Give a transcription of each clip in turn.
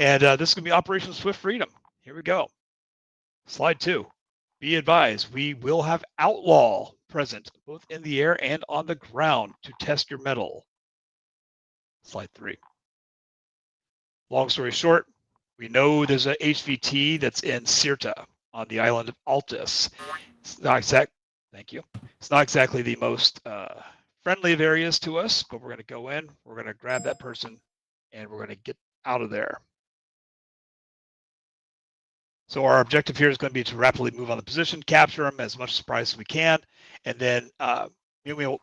And this is going to be Operation Swift Freedom. Here we go. Slide 2. Be advised, we will have OUTLAW present both in the air and on the ground to test your mettle. Slide 3. Long story short, we know there's a HVT that's in Sirta on the island of Altus. It's not exact. Thank you. It's not exactly the most friendly of areas to us, but we're going to go in, we're going to grab that person, and we're going to get out of there. So our objective here is going to be to rapidly move on the position, capture them as much surprise as we can, and then meanwhile,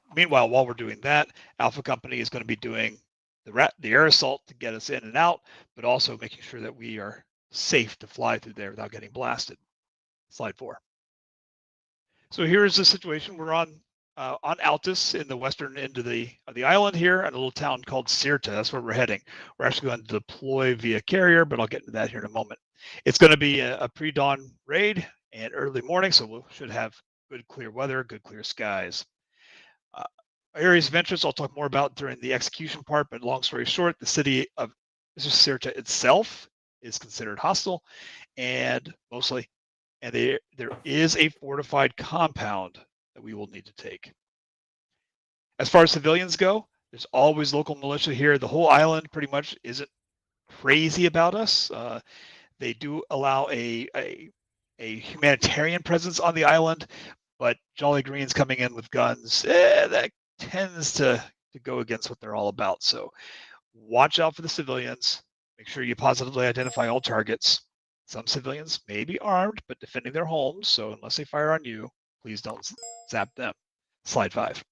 while we're doing that, Alpha Company is going to be doing the air assault to get us in and out, but also making sure that we are safe to fly through there without getting blasted. Slide 4. So here's the situation. We're on Altus in the western end of the island here, at a little town called Sirta. That's where we're heading. We're actually going to deploy via carrier, but I'll get into that here in a moment. It's going to be a pre-dawn raid and early morning, so we should have good clear weather, good clear skies. Areas of interest I'll talk more about during the execution part, but long story short, the city of Sirta itself is considered hostile, and there is a fortified compound that we will need to take. As far as civilians go, there's always local militia here. The whole island pretty much isn't crazy about us. They do allow a humanitarian presence on the island, but Jolly Green's coming in with guns, that tends to go against what they're all about. So watch out for the civilians. Make sure you positively identify all targets. Some civilians may be armed, but defending their homes, so unless they fire on you, please don't zap them. Slide 5.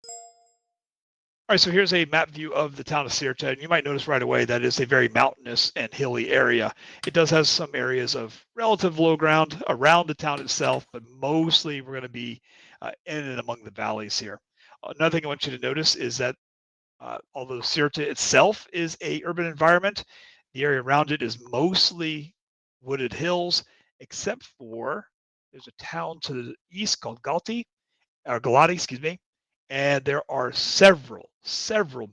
All right, so here's a map view of the town of Sirta, and you might notice right away that it's a very mountainous and hilly area. It does have some areas of relative low ground around the town itself, but mostly we're going to be in and among the valleys here. Another thing I want you to notice is that although Sirta itself is an urban environment, the area around it is mostly wooded hills, except for there's a town to the east called Galati, excuse me, and there are several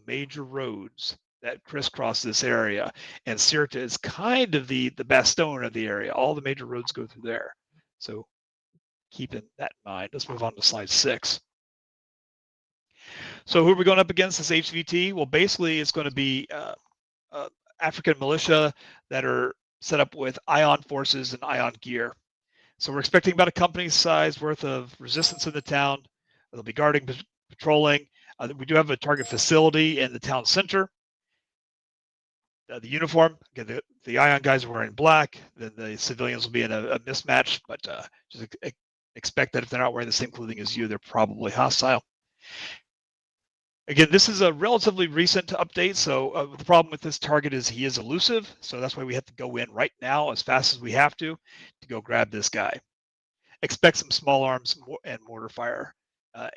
major roads that crisscross this area, and Sirta is kind of the bastion of the area. All the major roads go through there, so keeping that in mind. Let's move on to slide 6. So who are we going up against this HVT? Well, basically it's going to be African militia that are set up with ion forces and ion gear. So we're expecting about a company's size worth of resistance in the town. They'll be guarding, patrolling. We do have a target facility in the town center. The uniform, again, the ion guys are wearing black. Then the civilians will be in a mismatch, but just expect that if they're not wearing the same clothing as you, they're probably hostile. Again, this is a relatively recent update, so the problem with this target is he is elusive, so that's why we have to go in right now as fast as we have to go grab this guy. Expect some small arms and mortar fire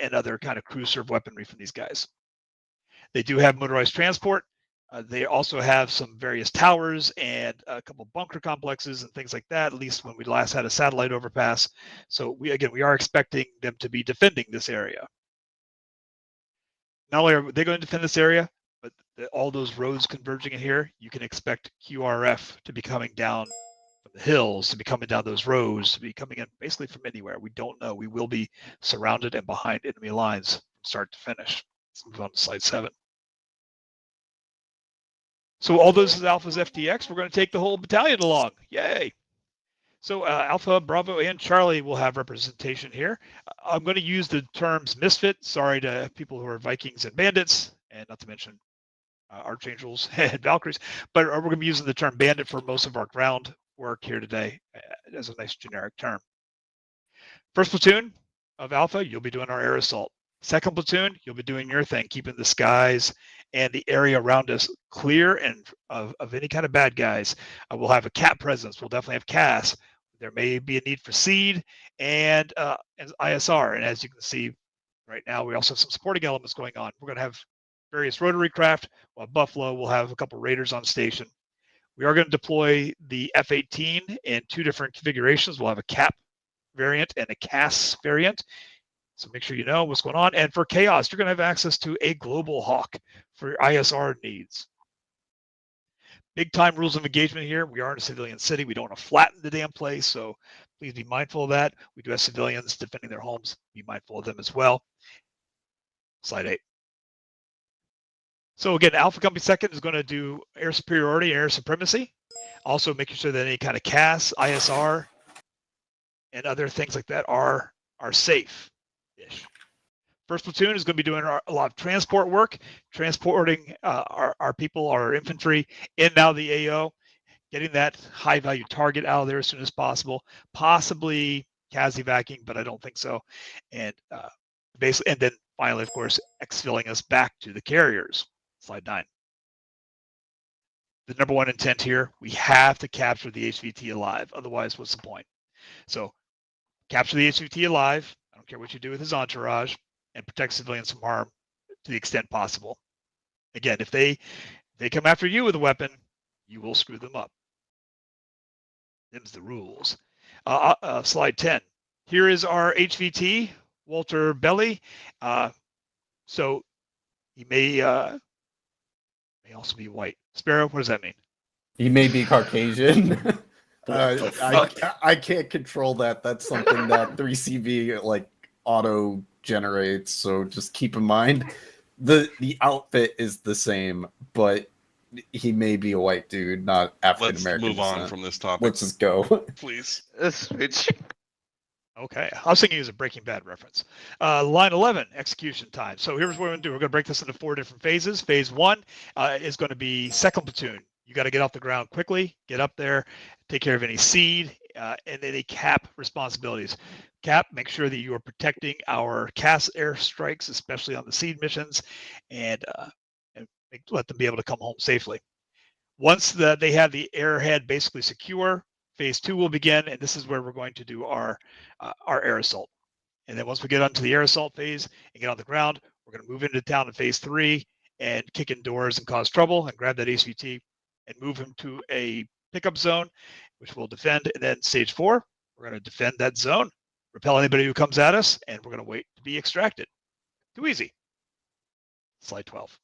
and other kind of crew serve weaponry from these guys. They do have motorized transport. They also have some various towers and a couple bunker complexes and things like that, at least when we last had a satellite overpass. So we are expecting them to be defending this area. Not only are they going to defend this area, but all those roads converging in here, you can expect QRF to be coming down from the hills, to be coming down those roads, to be coming in basically from anywhere. We don't know. We will be surrounded and behind enemy lines from start to finish. Let's move on to slide 7. So all those is Alpha's FTX. We're going to take the whole battalion along. Yay! So Alpha, Bravo, and Charlie will have representation here. I'm going to use the terms misfit. Sorry to people who are Vikings and bandits, and not to mention Archangels and Valkyries, but we're going to be using the term bandit for most of our ground work here today as a nice generic term. First platoon of Alpha, you'll be doing our air assault. Second platoon, you'll be doing your thing, keeping the skies and the area around us clear and of any kind of bad guys. We'll have a CAT presence. We'll definitely have CAS. There may be a need for SEED and ISR. And as you can see right now, we also have some supporting elements going on. We're going to have various rotary craft. While Buffalo will have a couple raiders on station. We are going to deploy the F-18 in 2 different configurations. We'll have a CAP variant and a CAS variant. So make sure you know what's going on. And for Chaos, you're going to have access to a Global Hawk for ISR needs. big time rules of engagement here. We are in a civilian city. We don't want to flatten the damn place, so please be mindful of that. We do have civilians defending their homes. Be mindful of them as well. Slide 8. So again, Alpha Company second is going to do air superiority and air supremacy. Also making sure that any kind of CAS, ISR, and other things like that are safe-ish. First platoon is going to be doing a lot of transport work, transporting our people, our infantry, in and out of the AO, getting that high-value target out of there as soon as possible, possibly CAS evacuating, but I don't think so. And basically, and then finally, of course, exfilling us back to the carriers. Slide 9. The number one intent here, we have to capture the HVT alive. Otherwise, what's the point? So capture the HVT alive. I don't care what you do with his entourage, and protect civilians from harm to the extent possible. Again, if they come after you with a weapon, you will screw them up. Them's the rules. Slide 10. Here is our HVT, Walter Belly. So he may also be white. Sparrow, what does that mean? He may be Caucasian. I can't control that. That's something that 3CV like auto generates. So just keep in mind the outfit is the same, but he may be a white dude, not African American. Let's move on from this topic. Let's just go, please. Switch. Okay, I was thinking it was a Breaking Bad reference. Line 11, execution time. So here's what we're going to do. We're going to break this into 4 different phases. Phase 1 is going to be second platoon. You got to get off the ground quickly, get up there, take care of any seed and any cap responsibilities. Cap, make sure that you are protecting our CAS airstrikes, especially on the seed missions, and let them be able to come home safely. Once they have the airhead basically secure, phase 2 will begin, and this is where we're going to do our air assault. And then once we get onto the air assault phase and get on the ground, we're going to move into town in phase 3 and kick in doors and cause trouble and grab that HVT and move him to a pickup zone, which we'll defend. And then stage 4, we're going to defend that zone, repel anybody who comes at us, and we're going to wait to be extracted. Too easy. Slide 12.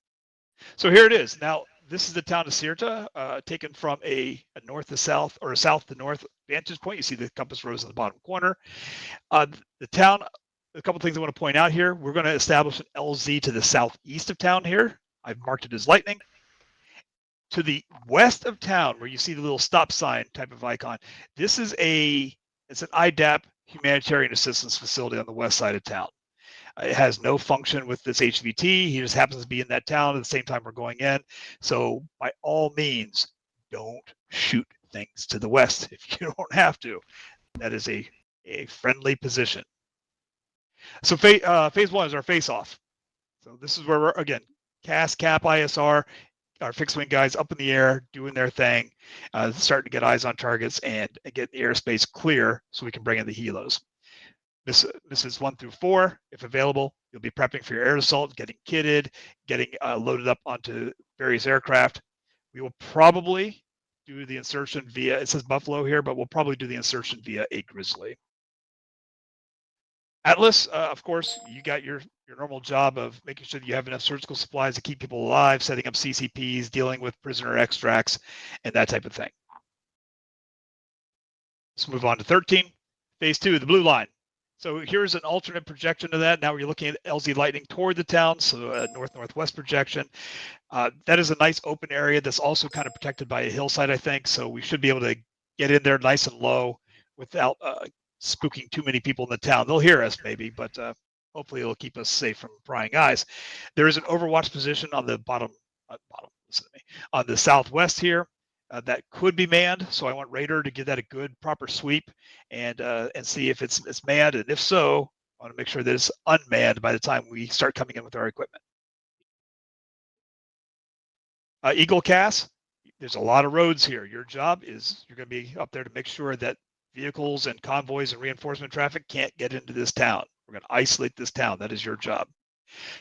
So here it is. Now, this is the town of Sirta, taken from a north to south or a south to north vantage point. You see the compass rose in the bottom corner. The town, a couple things I want to point out here. We're going to establish an LZ to the southeast of town here. I've marked it as lightning. To the west of town, where you see the little stop sign type of icon, this is it's an IDAP humanitarian assistance facility on the west side of town. It has no function with this HVT. He just happens to be in that town at the same time we're going in. So by all means, don't shoot things to the west if you don't have to. That is a friendly position. So phase 1 is our face-off. So this is where we're, again, CAS, CAP, ISR, our fixed-wing guys up in the air doing their thing, starting to get eyes on targets and get the airspace clear so we can bring in the helos. Missions 1 through 4, if available, you'll be prepping for your air assault, getting kitted, getting loaded up onto various aircraft. We will probably do the insertion via, it says Buffalo here, but we'll probably do the insertion via a Grizzly. Atlas, of course, you got your normal job of making sure that you have enough surgical supplies to keep people alive, setting up CCPs, dealing with prisoner extracts, and that type of thing. Let's move on to 13. Phase 2, the blue line. So here's an alternate projection to that. Now we're looking at LZ Lightning toward the town, so a north-northwest projection. That is a nice open area that's also kind of protected by a hillside, I think, so we should be able to get in there nice and low without spooking too many people in the town. They'll hear us maybe, but hopefully it'll keep us safe from prying eyes. There is an overwatch position on the on the southwest here. That could be manned, so I want Raider to give that a good proper sweep and see if it's manned, and if so, I want to make sure that it's unmanned by the time we start coming in with our equipment. Eagle CAS, there's a lot of roads here. Your job is you're going to be up there to make sure that vehicles and convoys and reinforcement traffic can't get into this town. We're going to isolate this town. That is your job.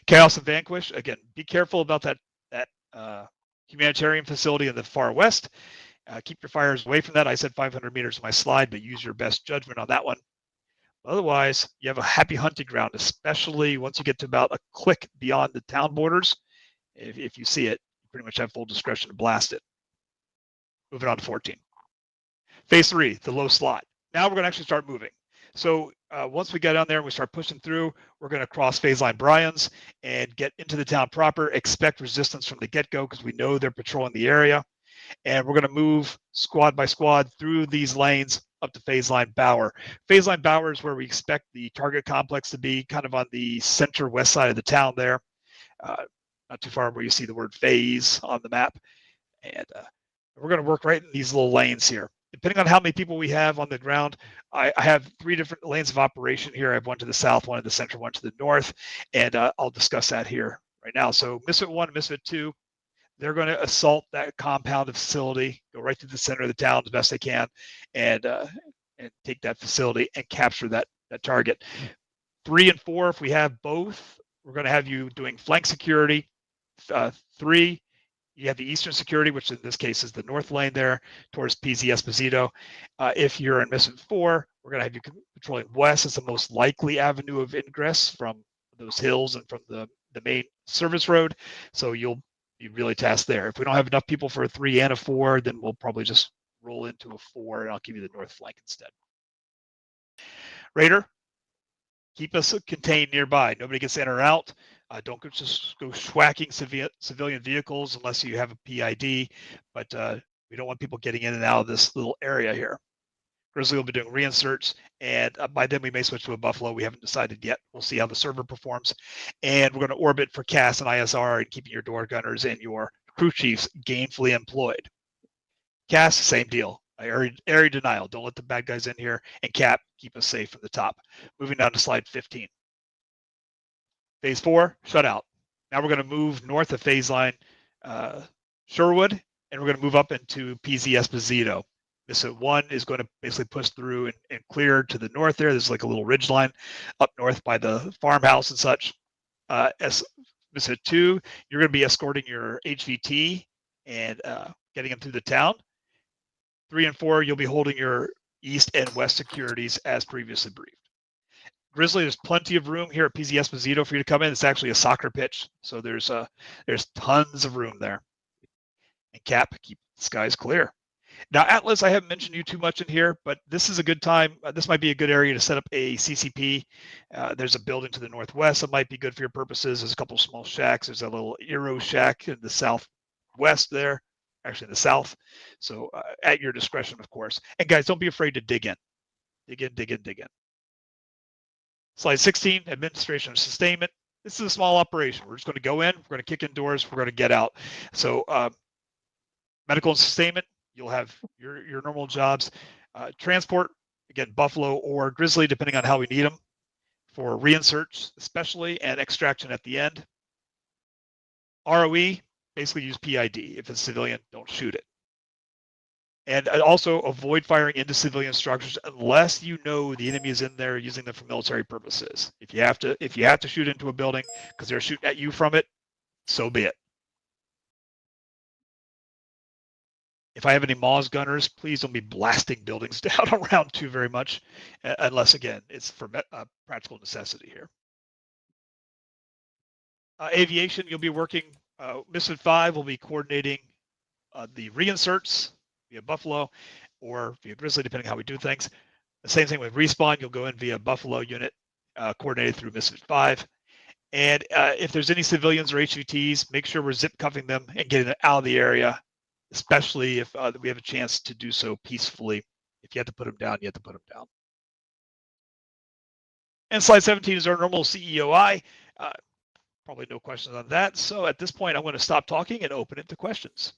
Chaos and Vanquish, again, be careful about that humanitarian facility in the far west. Keep your fires away from that. I said 500 meters in my slide, but use your best judgment on that one. Otherwise, you have a happy hunting ground, especially once you get to about a click beyond the town borders. If you see it, you pretty much have full discretion to blast it. Moving on to 14. Phase 3, the low slot. Now we're going to actually start moving. So once we get on there and we start pushing through, we're going to cross phase line Bryans and get into the town proper. Expect resistance from the get-go because we know they're patrolling the area. And we're going to move squad by squad through these lanes up to phase line Bower. Phase line Bower is where we expect the target complex to be, kind of on the center west side of the town there. Not too far where you see the word phase on the map. And we're going to work right in these little lanes here. Depending on how many people we have on the ground, I have 3 different lanes of operation here. I have one to the south, one to the center, one to the north, and I'll discuss that here right now. So Misfit 1 and Misfit 2, they're going to assault that compound facility, go right through the center of the town as best they can, and take that facility and capture that target. 3 and 4, if we have both, we're going to have you doing flank security. 3, you have the eastern security, which in this case is the north lane there towards PZ Esposito. If you're in Misfit 4, we're going to have you patrolling west as the most likely avenue of ingress from those hills and from the main service road. So you'll be really tasked there. If we don't have enough people for a 3 and a 4, then we'll probably just roll into a 4 and I'll give you the north flank instead. Raider, keep us contained nearby. Nobody gets in or out. Don't just go schwacking civilian vehicles unless you have a PID, but we don't want people getting in and out of this little area here. Grizzly will be doing reinserts, and by then we may switch to a Buffalo. We haven't decided yet. We'll see how the server performs. And we're going to orbit for CAS and ISR and keeping your door gunners and your crew chiefs gainfully employed. CAS, same deal. Area denial. Don't let the bad guys in here. And CAP, keep us safe from the top. Moving down to slide 15. Phase 4, shutout. Now we're going to move north of phase line Sherwood, and we're going to move up into PZ Esposito. Misfit 1 is going to basically push through and clear to the north there. There's like a little ridge line up north by the farmhouse and such. Misfit 2, you're going to be escorting your HVT and getting them through the town. 3 and 4, you'll be holding your east and west securities as previously briefed. Grizzly, there's plenty of room here at PZ Esposito for you to come in. It's actually a soccer pitch, so there's tons of room there. And Cap, keep the skies clear. Now, Atlas, I haven't mentioned you too much in here, but this is a good time. This might be a good area to set up a CCP. There's a building to the northwest that might be good for your purposes. There's a couple of small shacks. There's a little Eero shack in the southwest there, actually in the south. So at your discretion, of course. And guys, don't be afraid to dig in. Dig in. Slide 16, administration and sustainment. This is a small operation. We're just going to go in, we're going to kick in doors, we're going to get out. So medical and sustainment, you'll have your normal jobs. Transport, again, Buffalo or Grizzly, depending on how we need them. For reinserts, especially, and extraction at the end. ROE, basically use PID. If it's civilian, don't shoot it. And also avoid firing into civilian structures unless you know the enemy is in there using them for military purposes. If you have to shoot into a building because they're shooting at you from it, so be it. If I have any Moz gunners, please don't be blasting buildings down around too very much, unless again it's for practical necessity here. Aviation, you'll be working. Misfit 5 will be coordinating the reinserts via Buffalo or via Grizzly, depending on how we do things. The same thing with respawn, you'll go in via Buffalo unit, coordinated through Misfit 5. And if there's any civilians or HVTs, make sure we're zip cuffing them and getting them out of the area, especially if we have a chance to do so peacefully. If you have to put them down, you have to put them down. And slide 17 is our normal CEOI. Probably no questions on that. So at this point, I'm going to stop talking and open it to questions.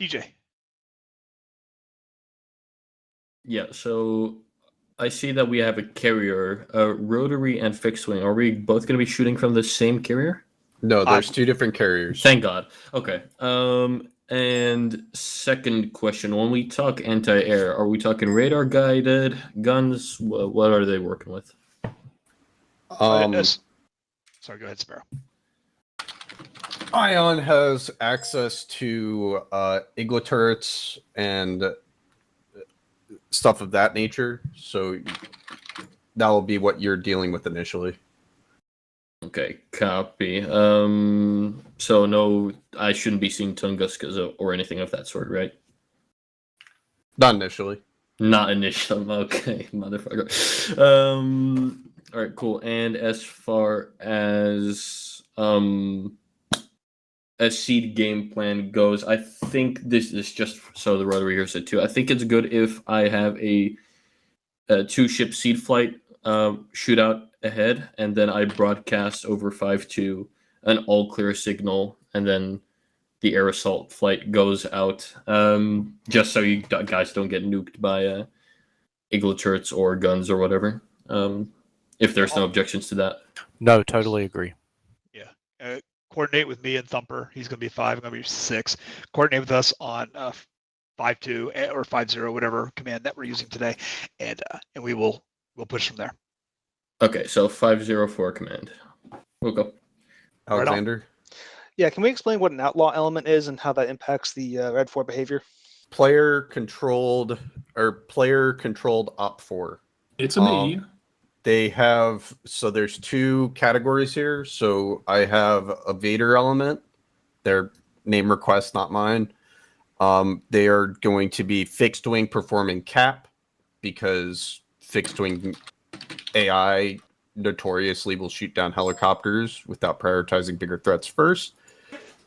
DJ. Yeah, so I see that we have a carrier, rotary and fixed wing. Are we both going to be shooting from the same carrier? No, there's 2 different carriers. Thank God. Okay. And second question, when we talk anti-air, are we talking radar guided guns? What are they working with? Sorry, go ahead, Sparrow. Ion has access to Igla turrets and stuff of that nature, so that will be what you're dealing with initially. Okay, copy. So no, I shouldn't be seeing Tunguska or anything of that sort, right? Not initially. Not initial. Okay, motherfucker. All right, cool. And as far as a seed game plan goes, I think this is just so the Rotary here said too. I think it's good if I have a 2-ship seed flight shootout ahead, and then I broadcast over 5-2 an all clear signal, and then the air assault flight goes out, just so you guys don't get nuked by igloo turrets or guns or whatever. If there's no objections to that. No, totally agree. Yeah. Coordinate with me and Thumper. He's going to be 5. I'm going to be 6. Coordinate with us on 5-2 or 5-0, whatever command that we're using today, and we'll push from there. Okay, so 504 command. We'll go. Alexander? Yeah, can we explain what an outlaw element is and how that impacts the Red 4 behavior? Player-controlled OPFOR. It's a me. They have, so there's 2 categories here. So I have a Vader element. Their name request, not mine. They are going to be fixed wing performing cap, because fixed wing AI notoriously will shoot down helicopters without prioritizing bigger threats first.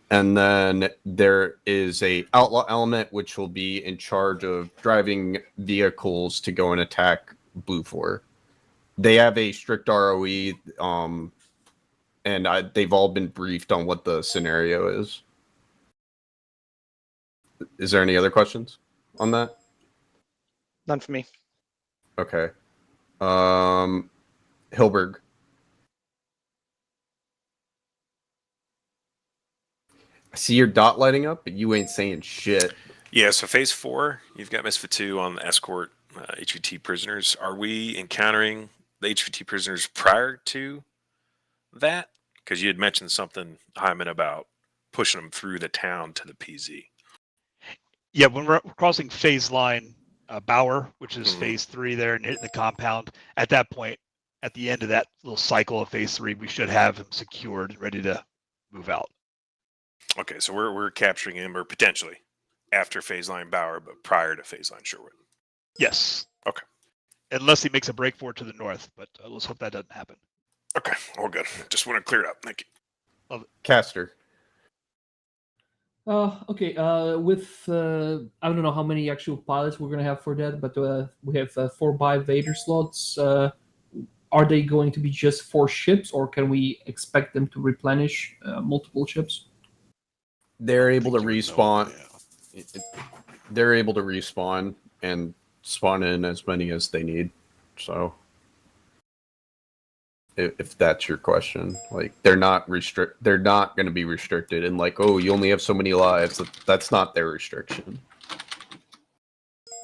And then there is a outlaw element, which will be in charge of driving vehicles to go and attack Blue 4. They have a strict ROE, and they've all been briefed on what the scenario is. Is there any other questions on that? None for me. Okay. Hilberg. I see your dot lighting up, but you ain't saying shit. Yeah, so phase 4, you've got Misfit 2 on the escort HVT prisoners. Are we encountering the HVT prisoners prior to that? Because you had mentioned something, Hyman, about pushing them through the town to the PZ. Yeah, when we're crossing phase line Bauer, which is phase 3 there, and hitting the compound, at that point, at the end of that little cycle of phase 3, we should have him secured and ready to move out. Okay, so we're capturing him, or potentially after phase line Bauer, but prior to phase line Sherwood. Yes. Okay. Unless he makes a break for it to the north, but let's hope that doesn't happen. Okay, all good. Just want to clear it up. Thank you. Love it. Caster. Okay. With I don't know how many actual pilots we're gonna have for that, but we have 4 by Vader slots. Are they going to be just 4 ships, or can we expect them to replenish multiple ships? They're able to respawn. They're able to respawn and spawn in as many as they need. So, if that's your question, like they're not going to be restricted, and like, oh, you only have so many lives. That's not their restriction.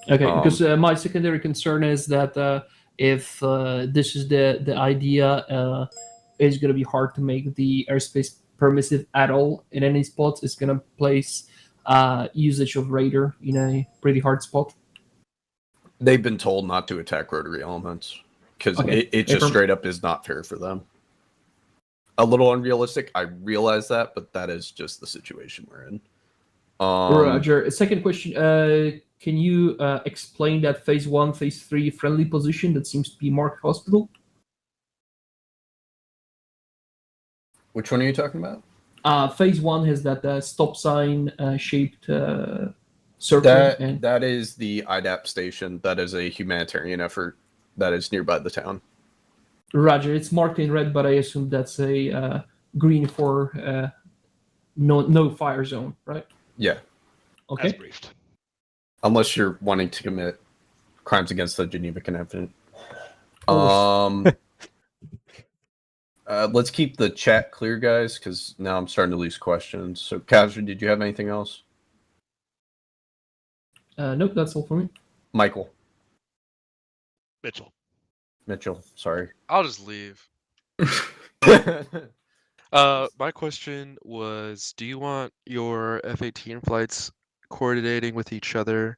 Okay, because my secondary concern is that if this is the idea, it's going to be hard to make the airspace permissive at all in any spots. It's going to place usage of Raider in a pretty hard spot. They've been told not to attack rotary elements because it just straight up is not fair for them. A little unrealistic, I realize that, but that is just the situation we're in. Roger. Second question. Can you explain that phase 1, phase 3 friendly position that seems to be marked hospital? Which one are you talking about? Phase 1 has that stop sign shaped circle. That is the IDAP station. That is a humanitarian effort that is nearby the town. Roger. It's marked in red, but I assume that's a green for no fire zone, right? Yeah. Okay. As briefed. Unless you're wanting to commit crimes against the Geneva Convention. Let's keep the chat clear, guys, because now I'm starting to lose questions. So, Kazra, did you have anything else? Nope, that's all for me. Michael. Mitchell, sorry. I'll just leave. My question was, do you want your F-18 flights coordinating with each other?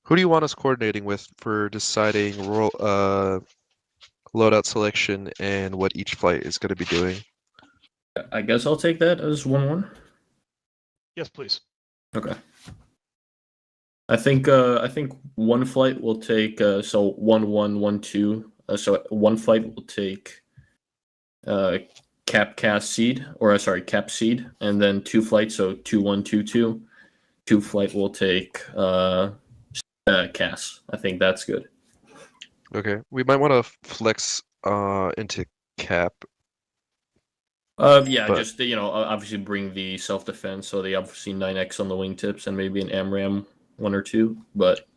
Who do you want us coordinating with for deciding loadout selection and what each flight is going to be doing? I guess I'll take that as 1-1. Yes, please. Okay. I think one flight will take so 1-1, 1-2. So one flight will take cap seed, or cap seed, and then 2 flights, so 2-1, 2-2. 2 flight will take CAS. I think that's good. Okay, we might want to flex into cap. Yeah, But- just obviously bring the self defense, so they obviously 9x on the wingtips and maybe an AMRAM 1 or 2. But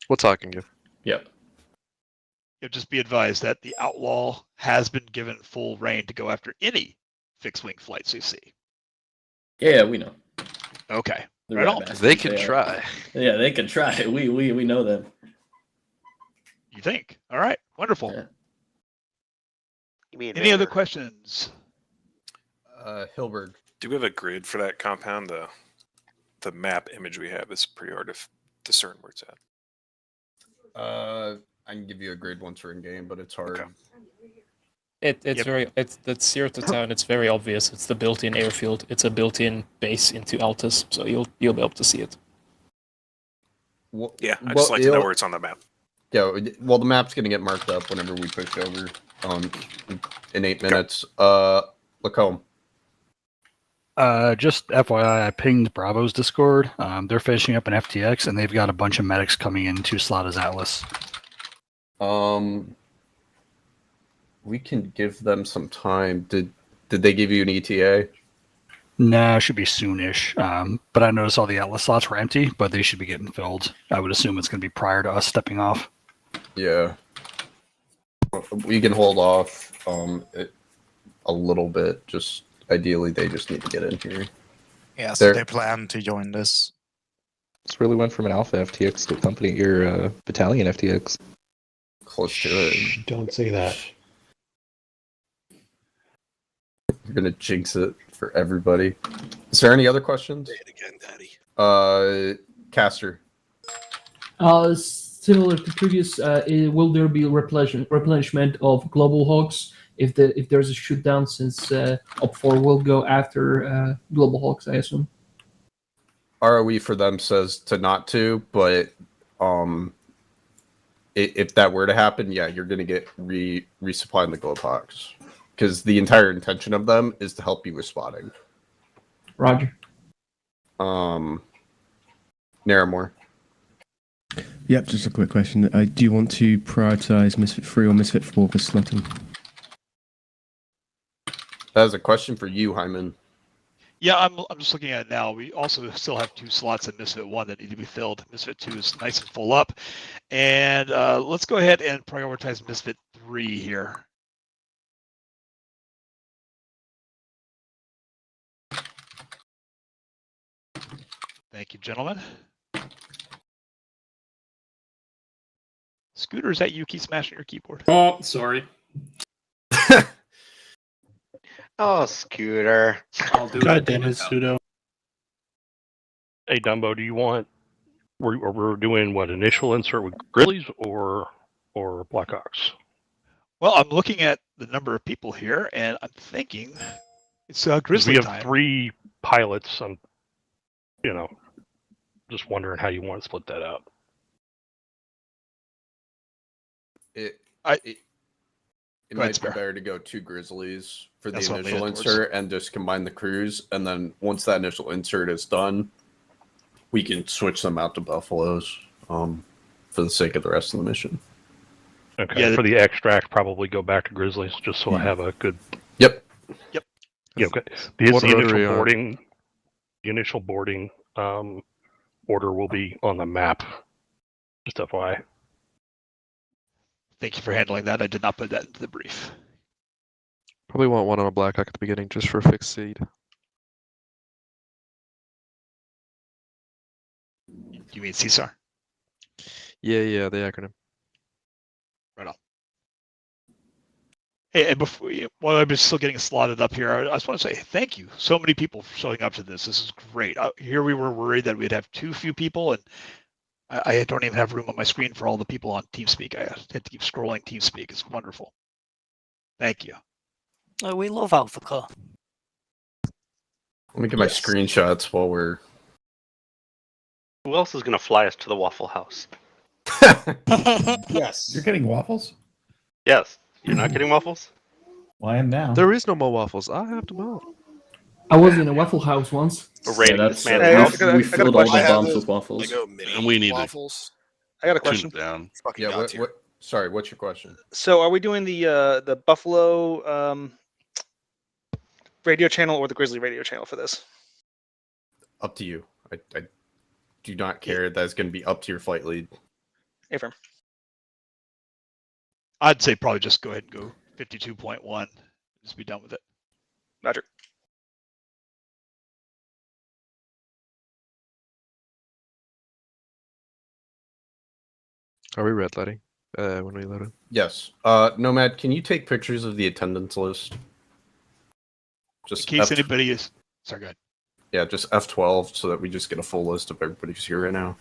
We'll talking you. Yep. Just be advised that the Outlaw has been given full reign to go after any fixed wing flights you see. Yeah, we know. Okay. The Right rat on. bastards, They can are. try. Yeah, they can try. We know them. You think? All right. Wonderful. Yeah. You mean Any other Vader. questions? Hilberg. Do we have a grid for that compound? The map image we have is pretty hard to discern where it's at. I can give you a grid once we're in game, but it's hard. Okay. It's Yep. very it's here at the town. It's very obvious. It's the built-in airfield. It's a built-in base into Altus, so you'll be able to see it. Well, Yeah, I just like to know where it's on the map. Yeah, well, the map's gonna get marked up whenever we push over in 8 minutes. Lacombe. Just FYI, I pinged Bravo's Discord. They're finishing up an FTX, and they've got a bunch of medics coming in to slot as Atlas. We can give them some time. Did they give you an ETA? Nah, should be soonish. But I noticed all the Atlas slots were empty, but they should be getting filled. I would assume it's going to be prior to us stepping off. Yeah. We can hold off a little bit. Just ideally, they just need to get in here. Yeah, so they plan to join this. This really went from an alpha FTX to company or battalion FTX. Close to it. Don't say that. You're gonna jinx it for everybody. Is there any other questions? Say it again, Daddy. Caster. Similar to previous, will there be replenishment of Global Hawks if there's a shoot down, since OPFOR will go after Global Hawks, I assume? ROE for them says to not to, but if that were to happen, yeah, you're gonna get resupplied in the Globe Hawks. Because the entire intention of them is to help you with spotting. Roger. Naramore. Yep, just a quick question. Do you want to prioritize Misfit 3 or Misfit 4 for slotting? That is a question for you, Hyman. Yeah, I'm just looking at it now. We also still have 2 slots in Misfit 1 that need to be filled. Misfit 2 is nice and full up. And let's go ahead and prioritize Misfit 3 here. Thank you, gentlemen. Scooter, is that you keep smashing your keyboard? Oh, sorry. Oh, Scooter. I'll do God it. damn it, Pseudo. Hey, Dumbo, do you want... We're doing, what, initial insert with Grizzlies or Blackhawks? Well, I'm looking at the number of people here, and I'm thinking it's Grizzly We have time. 3 pilots. I'm, just wondering how you want to split that up. It Go ahead, might be Spare. better to go 2 Grizzlies for the That's what I'm initial leaning towards. insert and just combine the crews. And then once that initial insert is done, we can switch them out to Buffaloes for the sake of the rest of the mission. Okay. Yeah, For the extract, probably go back to Grizzlies just so I have a good. Yep. Yeah. Okay. The What initial rotary are- boarding. The initial boarding order will be on the map. Just FYI. Thank you for handling that. I did not put that into the brief. Probably want one on a Blackhawk at the beginning just for fixed seed. Do you mean CSAR? Yeah, the acronym. Right on. Hey, and while I'm still getting slotted up here, I just want to say thank you. So many people for showing up to this. This is great. Here we were worried that we'd have too few people, and I don't even have room on my screen for all the people on TeamSpeak. I had to keep scrolling TeamSpeak. It's wonderful. Thank you. We love Alpha. Let me get my screenshots while we're. Who else is gonna fly us to the Waffle House? Yes. You're getting waffles? Yes. You're not getting waffles? Well, I am now. There is no more waffles. I have to melt. I was in a Waffle House once. Raiding this man's house. We filled all the bombs with waffles. And we need waffles. I got a question. Tune it down. Yeah. Sorry. What's your question? So, are we doing the Buffalo radio channel or the Grizzly radio channel for this? Up to you. I do not care. That's going to be up to your flight lead. Affirm. I'd say probably just go ahead and go 52.1. Just be done with it. Roger. Are we red lighting when we load in? Yes. Nomad, can you take pictures of the attendance list? Just In case anybody is. Sorry, go ahead. Yeah, just F12 so that we just get a full list of everybody who's here right now.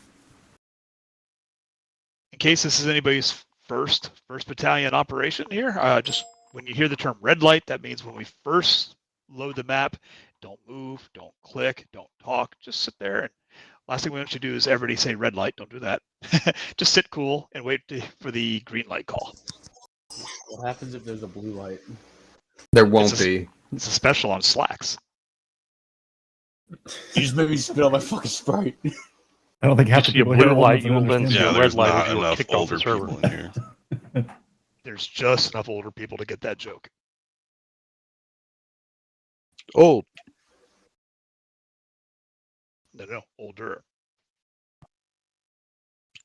In case this is anybody's first battalion operation here, just when you hear the term red light, that means when we first load the map, don't move, don't click, don't talk, just sit there. And last thing we want you to do is everybody say red light. Don't do that. Just sit cool and wait for the green light call. What happens if there's a blue light? There won't be. It's a special on Slacks. You just made me spit on my fucking Sprite. I don't think half the see a people here blue will light, you will then understand see that. a red there's light not if you were enough kicked off the older server. people in here. There's just enough older people to get that joke. Old. No, older.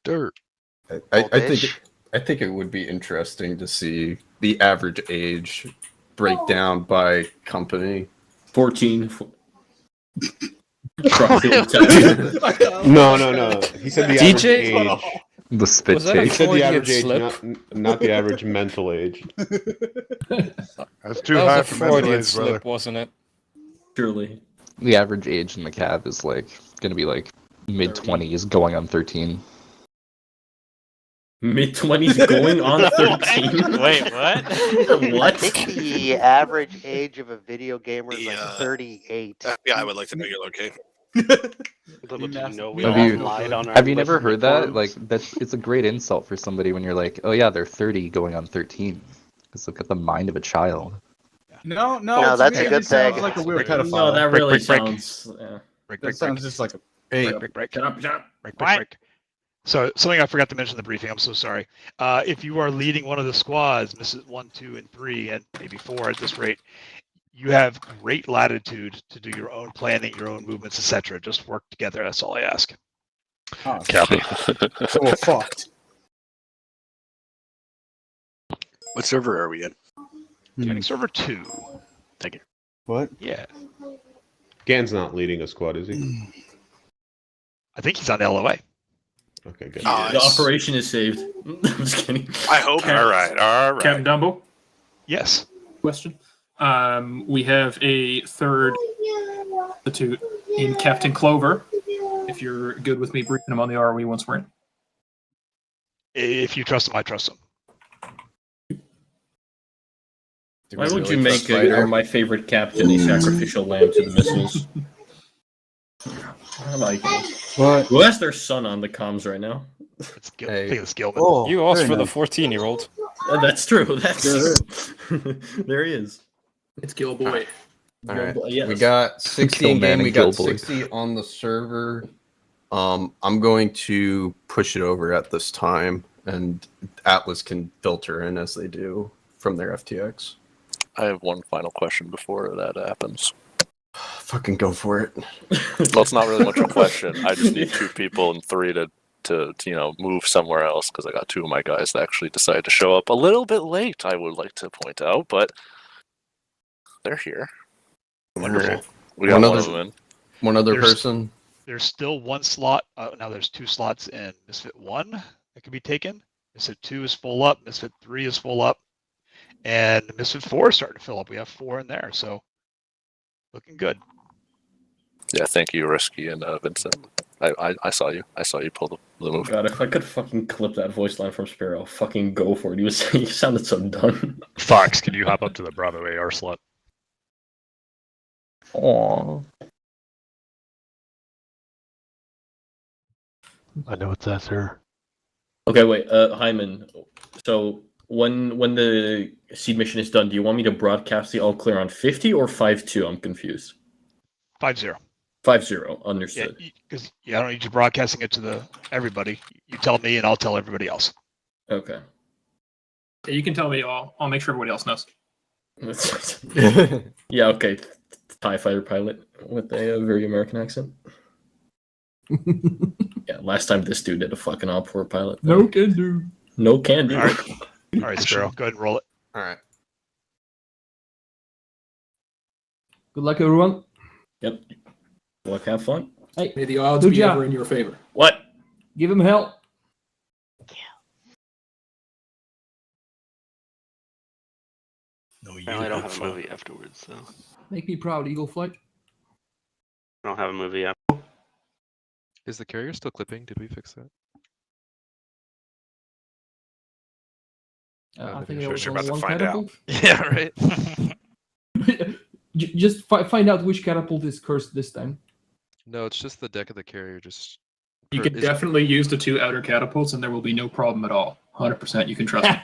Dirt. I think it would be interesting to see the average age breakdown by company. 14. No. He said the average DJ? age. The spit Was that a He take. said the Freudian average age, slip? not the average mental age. That's too That high was a for mental Freudian age, brother. slip, wasn't it? Surely. The average age in the cab is like gonna be like mid-20s, going on 13. Mid-20s going on 13? Wait, what? I What? think the average age of a video gamer is like 38. FBI would like to know your location. Little do you know, we Have all you, lied on our have you never heard that? forums. Like it's a great insult for somebody when you're like, oh yeah, they're 30 going on 13. Because look at the mind of a child. No, No, to that's me, a it good just sounds thing. like a weird No, pedophile. that Break, really break, break. sounds. Yeah. That sounds just like a. Hey, break. Shut up, shut up. Break. So something I forgot to mention in the briefing. I'm so sorry. If you are leading one of the squads, misses 1, 2, and 3, and maybe 4 at this rate, you have great latitude to do your own planning, your own movements, etc. Just work together. That's all I ask. Oh, Copy. so we're fucked. What server are we in? Training server 2. Thank you. What? Yeah, Gan's not leading a squad, is he? I think he's on LOA. Okay, good. The operation is saved. I'm just kidding. I hope. All right. Captain Dumbo, Yes. question. We have a third platoon in Captain Clover. If you're good with me briefing him on the ROE once we're in. If you trust him, I trust him. Why would you make my favorite captain a sacrificial lamb to the missiles? I like it. What? Who has their son on the comms right now? It's Gil- I think it's Gilman. Oh, You asked very for the nice. 14-year-old. That's true. That's there he is. It's Gil Boy. All right. Yes. We got 60 Kill in man game. and We got kill boy. 60 on the server. I'm going to push it over at this time, and Atlas can filter in as they do from their FTX. I have one final question before that happens. Fucking go for it. Well, it's not really much a question. I just need 2 people and 3 to move somewhere else because I got 2 of my guys that actually decided to show up a little bit late. I would like to point out, but they're here. Wonderful. Alright. We got one of them in. One other There's- person. There's still 1 slot. Now there's 2 slots in Misfit 1 that can be taken. Misfit 2 is full up. Misfit 3 is full up. And Misfit 4 is starting to fill up. We have 4 in there. So looking good. Yeah, thank you, Risky and Vincent. I saw you. I saw you pull the move. God, if I could fucking clip that voice line from Sparrow, fucking go for it. He sounded so done. Fox, can you hop up to the Bravo AR slot? Aww. I know it's that, sir. Okay, wait, Hyman. So when the seed mission is done, do you want me to broadcast the all clear on 50 or 5-2? I'm confused. 5-0. 5-0, understood. Because I don't need you broadcasting it to everybody. You tell me, and I'll tell everybody else. Okay. Yeah, you can tell me. I'll make sure everybody else knows. Yeah, okay. TIE fighter pilot with a very American accent. Yeah, last time this dude did a fucking OPFOR pilot. No can do. No can do. All right, Sparrow, go ahead and roll it. All right. Good luck, everyone. Yep. Good luck, have fun. Hey, May the odds good be job. ever in your favor. What? Give him hell. No, I don't have a movie afterwards, so Make me proud, Eagle Flight. I don't have a movie yet. Is the carrier still clipping? Did we fix that? I think maybe it was you're about only to one find out. catapult. Yeah, right. Just find out which catapult is cursed this time. No, it's just the deck of the carrier. Just You can definitely use the 2 outer catapults, and there will be no problem at all. 100%, you can trust me.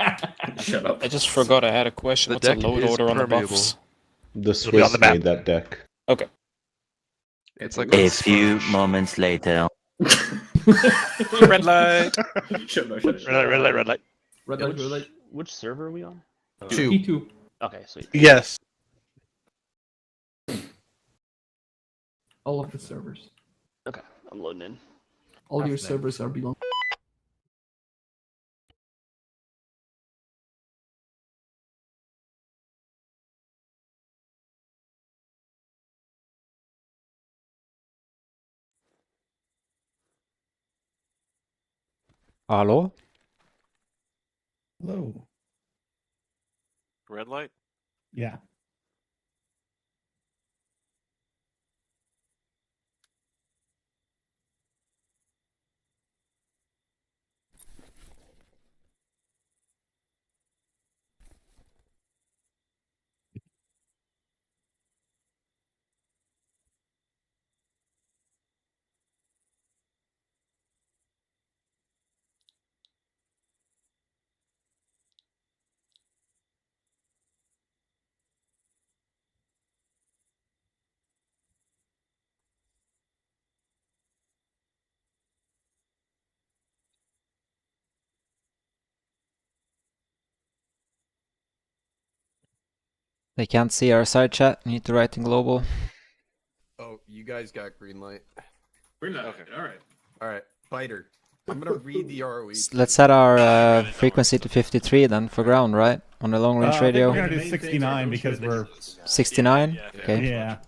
Shut up. I just forgot I had a question. The What's a deck load is order on the permeable. buffs? The It'll be on Swiss the map. made that deck. Okay. It's like A few moments later. Red light. Shut up, Red light, red light, red light. Red light, red light. Which server are we on? T2. Okay, sweet. Yes. All of the servers. Okay, I'm loading in. All your servers are belong. Hello? Hello. Red light. Yeah. They can't see our side chat. Need to write in global. Oh, you guys got green light. Green light. Okay. All right. All right, Biter. I'm gonna read the ROE. Let's set our frequency to 53 then for ground, right? On the long range I think radio. we're gonna do 69 because we're 69? Okay. yeah.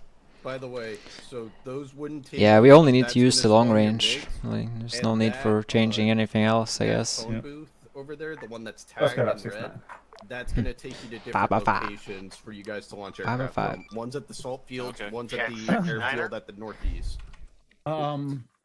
By the way, so those wouldn't take. Yeah, we only need that's to use gonna the long spawn your range. mix, Like, there's and no need that, for changing anything else, I that guess. phone booth over there, the one that's Let's tagged go in up 6-9. red, that's gonna take you to Five different by five. locations for you guys to launch 5 by aircraft 5. from. One's at the salt fields, Okay. one's at the Yeah. airfield at the northeast.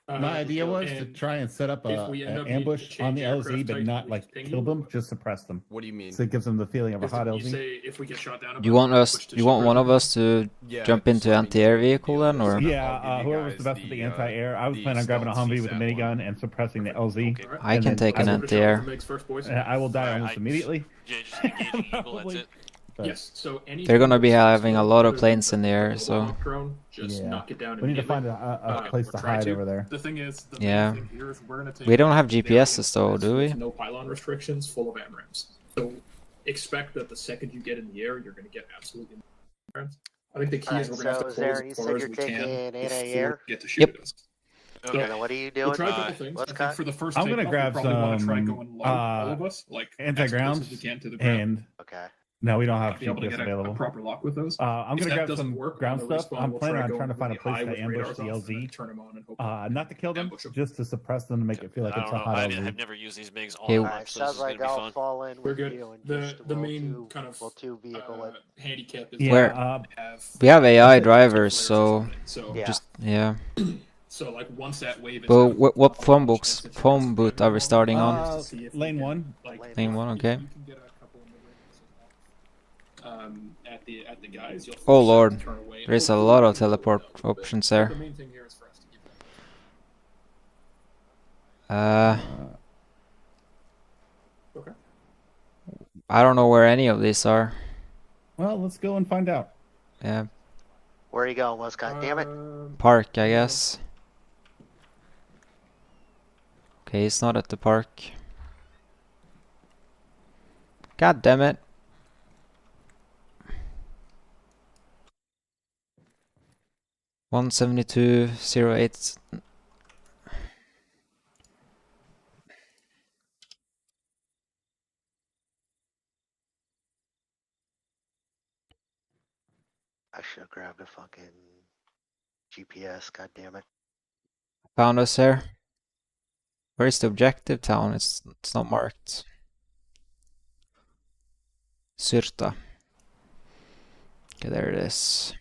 My idea was to and try and set up if we end an up needing to ambush on the change LZ, aircraft but type, not we like just ping kill you? them, just suppress them. What do you mean? So it gives them the feeling of a hot You LZ. say if we get shot down. You want us? switch to You want one of shipper. us to Yeah, jump just into let me anti-air know the vehicle deal then, is. or? I'll give Yeah, you whoever's guys the best with the anti-air. I was the planning on grabbing a stealth Humvee with a C7 minigun one. and suppressing the LZ. All right. I And can then take I an will- anti-air. Makes first boys. I will die almost Alright, immediately. Yeah, just engage Eagle, that's it. But Yes. So any. They're gonna be having a lot of planes in the air, so Drone, just Yeah. knock it down. We need to find immediately. a place to or try hide over there. The thing is, the Yeah. main thing here is we're gonna take. we don't have very GPSs though, do we? with no pylon restrictions, full of AMRAAMs. So expect that the second you get in the air, you're going to get absolutely. I think the key is we're going to have to So, close Zarin, you as said far as you're we taking can anti-air? before you get to shoot Yep. at us. Okay, now what are you doing? We'll try a couple things. What's I think cut? for the first I'm gonna takeoff, grab we probably want to try some, going low, all of us, like anti-ground, as close as we can to the ground. and Okay. no, we don't have Be able to GPS get a available. proper lock with those. I'm If gonna that grab doesn't some work, ground on the stuff. respawn, I'm we'll planning try on going trying to find a really place high to with ambush radars the off and LZ. then turn 'em on and hope Not to kill them, ambush 'em. just to suppress them to make it feel like I it's a don't know. hot I've LZ. never used these MiGs all Okay. the time, Alright, so this sounds is gonna like be I'll fun. fall in We're with good. you and The just the we'll main two, kind of we'll two vehicle it. handicap is Yeah, Where- have We have AI multiple drivers, layers or so something. So Yeah. just yeah. So like once that wave is But out, what phone booth are we starting on? Lane 1. Lane 1, okay. you can get a couple of at the guys. You'll Oh force them lord, to turn away. there is a lot of teleport options there. The main thing here is for us to keep them. Okay. I don't know where any of these are. Well, let's go and find out. Yeah, Where are you going, Westcott? Damn it. park, I guess. Okay, he's not at the park. God damn it. $172.08. I should have grabbed a fucking GPS, god damn it. Found us here. Where is the objective town? It's not marked. Syrta. Okay, there it is.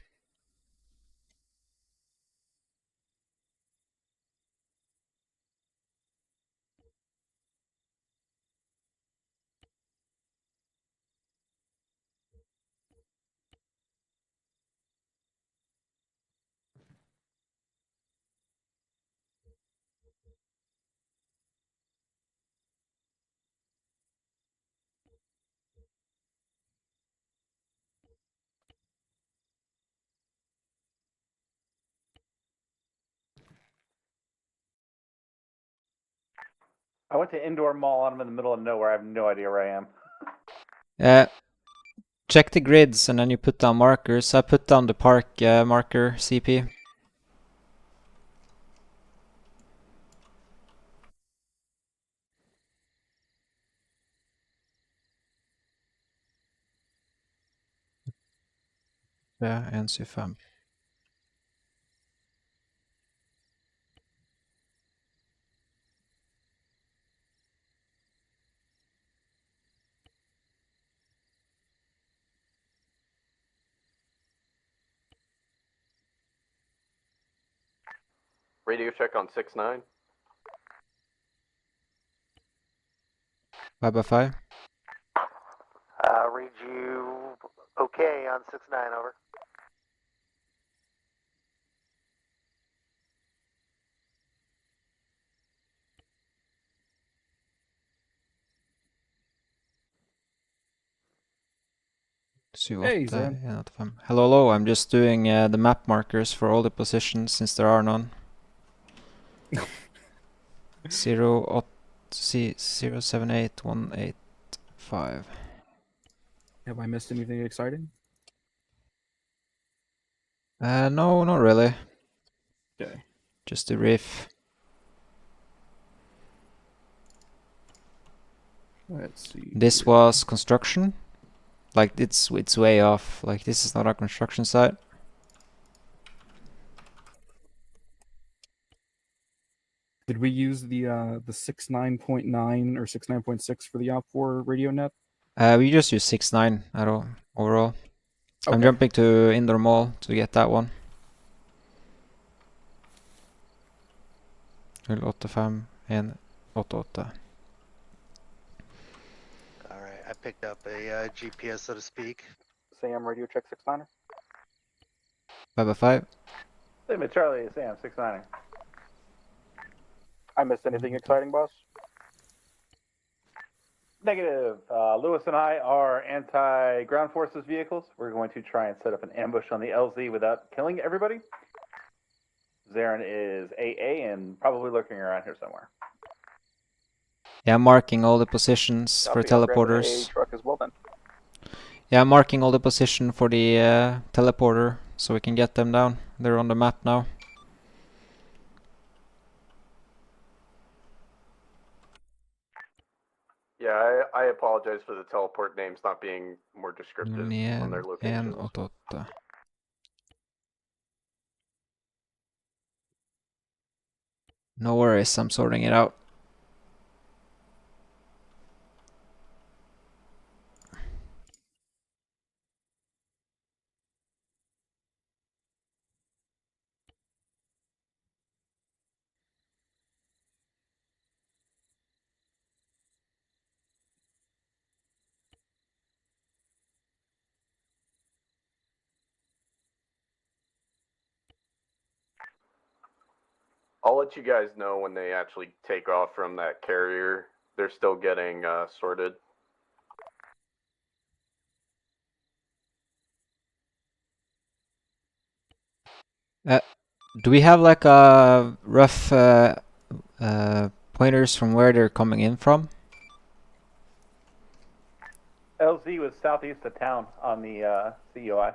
I went to Indoor Mall and I'm in the middle of nowhere. I have no idea where I am. Check the grids and then you put down markers. I put down the park marker CP. Ja, 125. Radio check on 6-9. 5x5. Read you okay on 6-9, over. Hey, Zan. Hello, hello. I'm just doing the map markers for all the positions since there are none. 078185. Have I missed anything exciting? No, not really. Okay. Just the riff. Let's see. This was construction. Like it's way off. Like this is not a construction site. Did we use the 69.9 or 69.6 for the OPFOR radio net? We just use 6.9 at all overall. I'm Okay. jumping to Indoor Mall to get that one. 085 188. Alright, I picked up a GPS, so to speak. Sam, radio check 6-9. 5x5. Sam, it's Charlie, Sam, 6-9. I missed anything exciting, boss? Negative. Lewis and I are anti-ground forces vehicles. We're going to try and set up an ambush on the LZ without killing everybody. Zarin is AA and probably lurking around here somewhere. Yeah, I'm marking all the positions for Copy, I'll grab teleporters. a truck as well then. Yeah, I'm marking all the position for the teleporter so we can get them down. They're on the map now. Yeah, I apologize for the teleport names not being more descriptive on their 9, locations. 188. No worries, I'm sorting it out. I'll let you guys know when they actually take off from that carrier. They're still getting sorted. Do we have like a rough pointers from where they're coming in from? LZ was southeast of town on the CUI.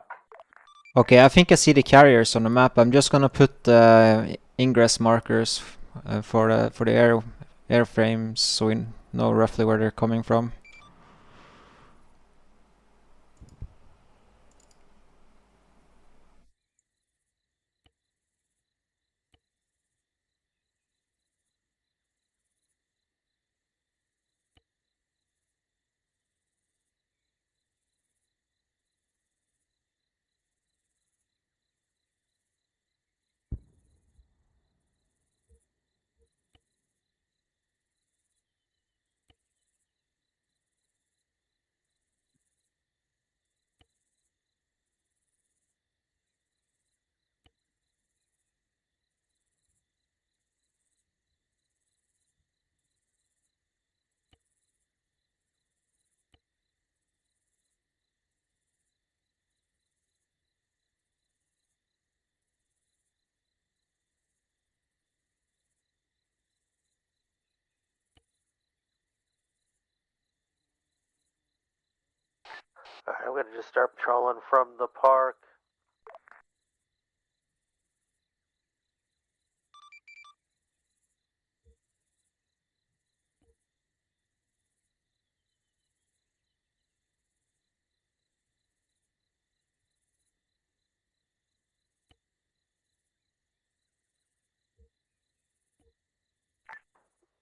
Okay, I think I see the carriers on the map. I'm just gonna put ingress markers for the airframes so we know roughly where they're coming from. Alright, I'm gonna just start patrolling from the park.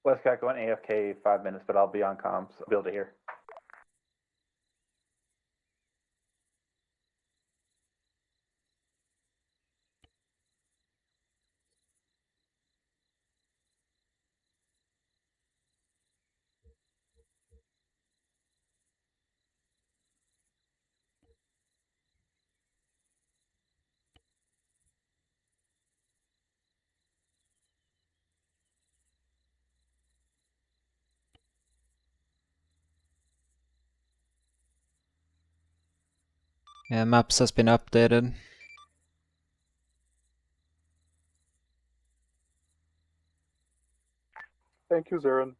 Westcott going AFK 5 minutes, but I'll be on comms. I'll be able to hear. Yeah, maps has been updated. Thank you, Zarin.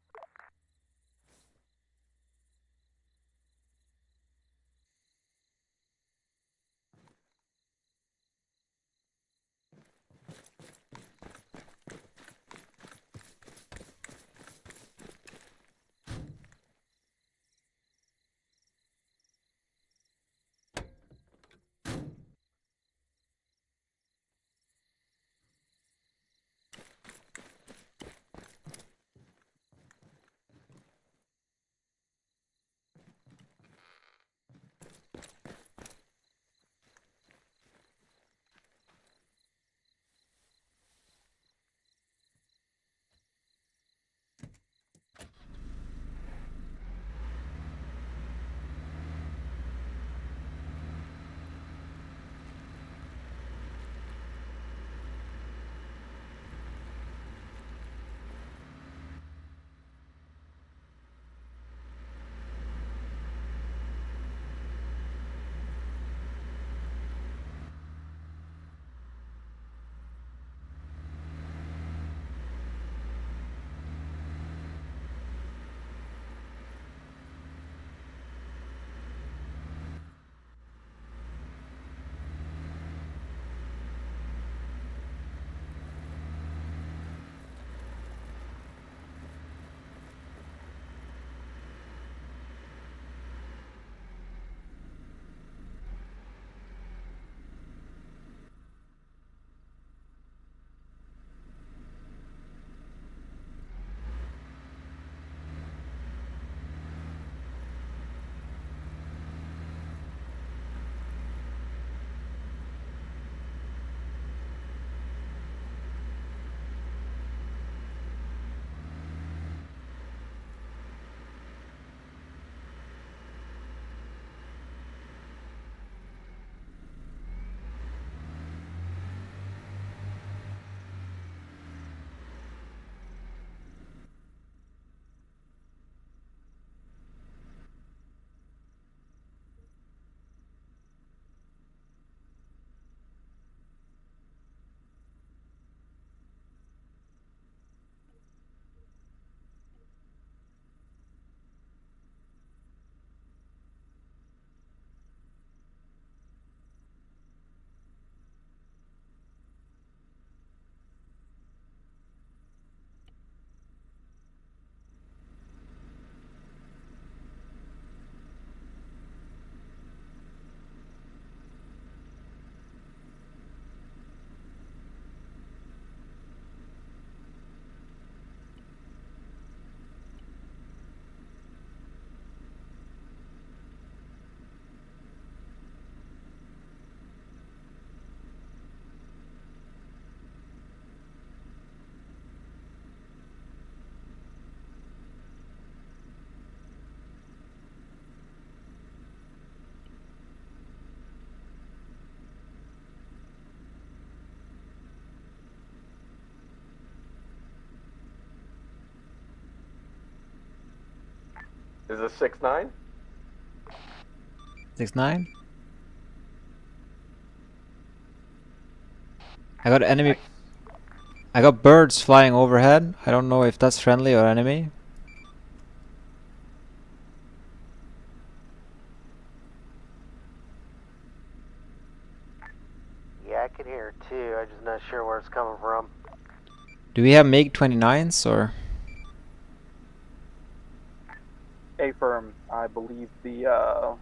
Is this 6-9? 6-9. I got enemy. I got birds flying overhead. I don't know if that's friendly or enemy. Yeah, I can hear it too. I'm just not sure where it's coming from. Do we have MiG-29s or? A-firm, I believe the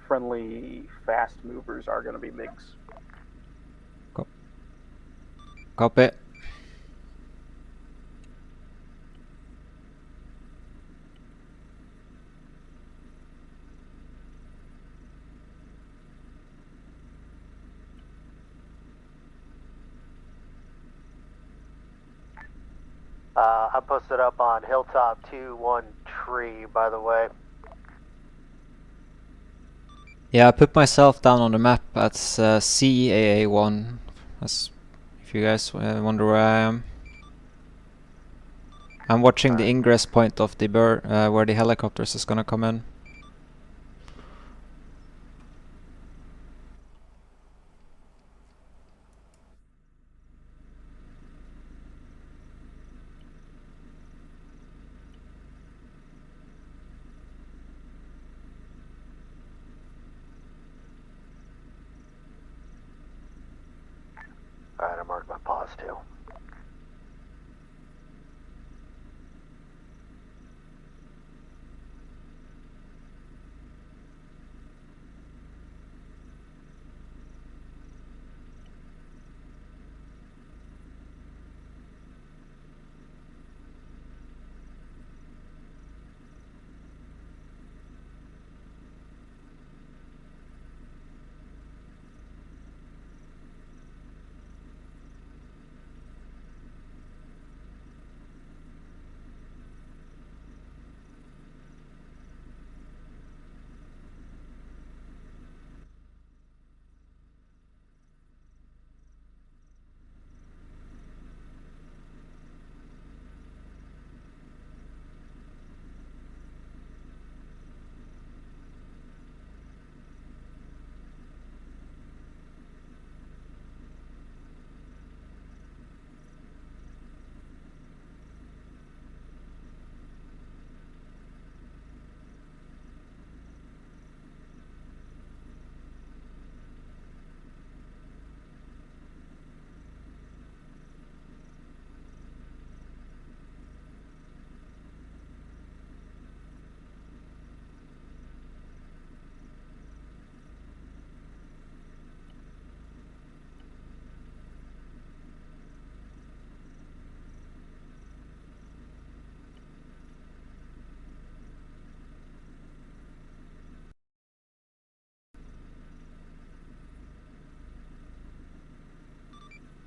friendly fast movers are going to be MiGs. Copy. I posted up on Hilltop 213, by the way. Yeah, I put myself down on the map at CAA1. That's, if you guys wonder where I am. I'm watching the ingress point of the where the helicopters is gonna come in. Alright, I marked my pause too.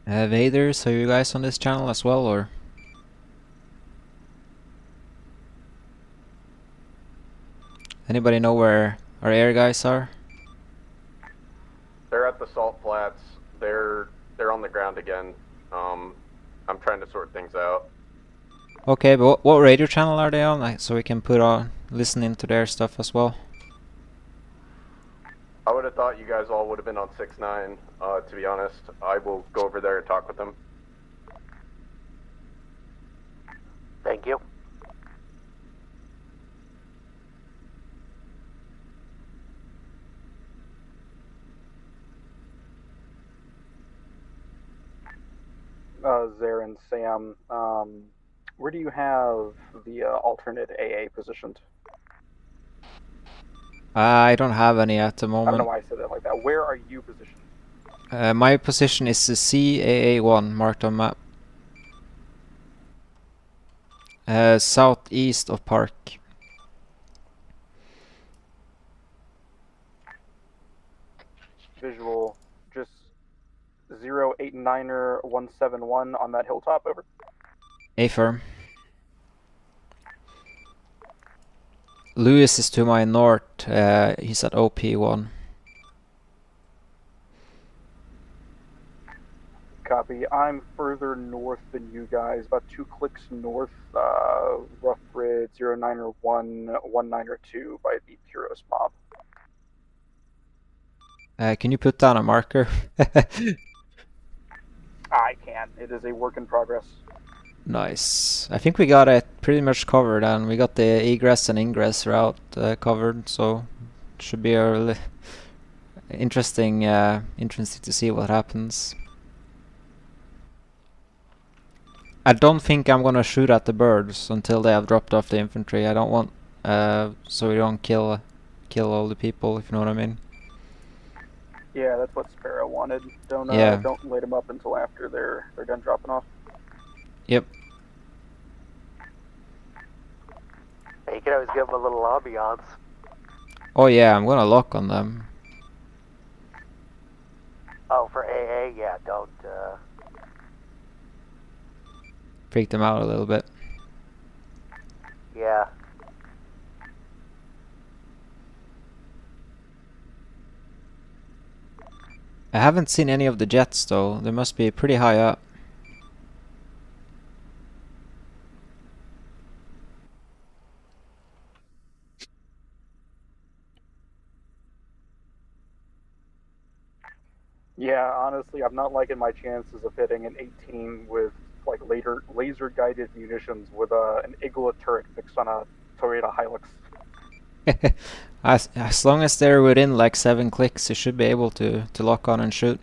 Vaders, are you guys on this channel as well, or? Anybody know where our air guys are? They're at the salt flats. They're on the ground again. I'm trying to sort things out. Okay, but what radio channel are they on? Like, so we can put on listen into their stuff as well. I would have thought you guys all would have been on 6-9. To be honest, I will go over there and talk with them. Thank you. Zarin, Sam, where do you have the alternate AA positioned? I don't have any at the I don't moment. know why I said that like that. Where are you positioned? My position is the CAA1 marked on map. Southeast of Park. Visual, just 089er 171 on that hilltop, over. A-firm. Lewis is to my north. He's at OP1. Copy. I'm further north than you guys, about 2 clicks north, rough grid 09 or 1, 19 or 2 by the Puros mob. Can you put down a marker? I can. It is a work in progress. Nice. I think we got it pretty much covered, and we got the egress and ingress route covered, so it should be a interesting to see what happens. I don't think I'm gonna shoot at the birds until they have dropped off the infantry. I don't want so we don't kill all the people, if you know what I mean. Yeah, that's what Sparrow wanted. Don't light them up until after they're done dropping off. Yep. You can always give them a little ambiance. Oh yeah, I'm gonna lock on them. Oh, for AA, yeah, don't. Freak them out a little bit. Yeah. I haven't seen any of the jets though. They must be pretty high up. Yeah, honestly, I'm not liking my chances of hitting an 18 with like laser guided munitions with an Igla turret fixed on a Toyota Hilux. As long as they're within like 7 clicks, you should be able to lock on and shoot.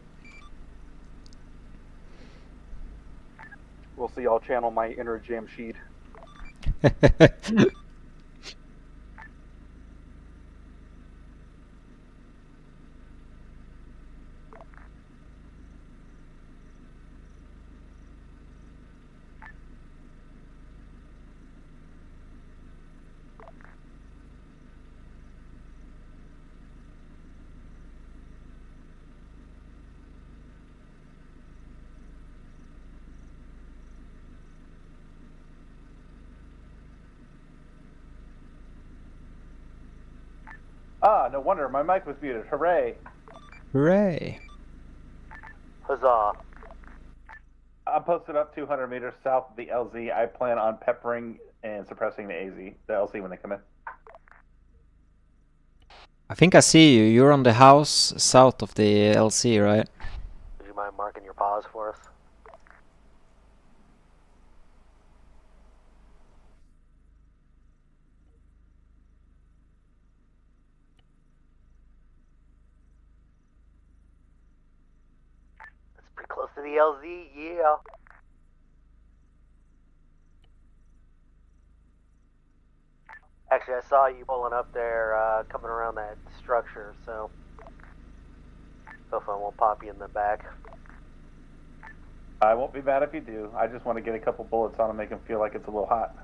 We'll see. I'll channel my inner Jamshed. Ah, no wonder my mic was muted. Hooray! Hooray! Huzzah! I'm posted up 200 meters south of the LZ. I plan on peppering and suppressing the LZ when they come in. I think I see you. You're on the house south of the LC, right? Would you mind marking your pause for us? That's pretty close to the LZ, yeah. Actually, I saw you pulling up there, coming around that structure, so hopefully I won't pop you in the back. I won't be mad if you do. I just want to get a couple bullets on and make them feel like it's a little hot.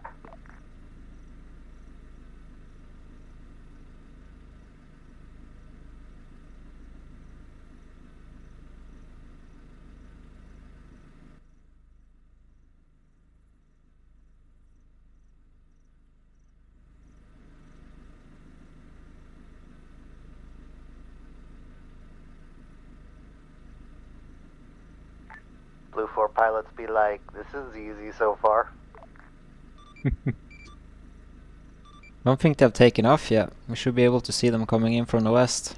Blue 4 pilots be like, this is easy so far. I don't think they've taken off yet. We should be able to see them coming in from the west.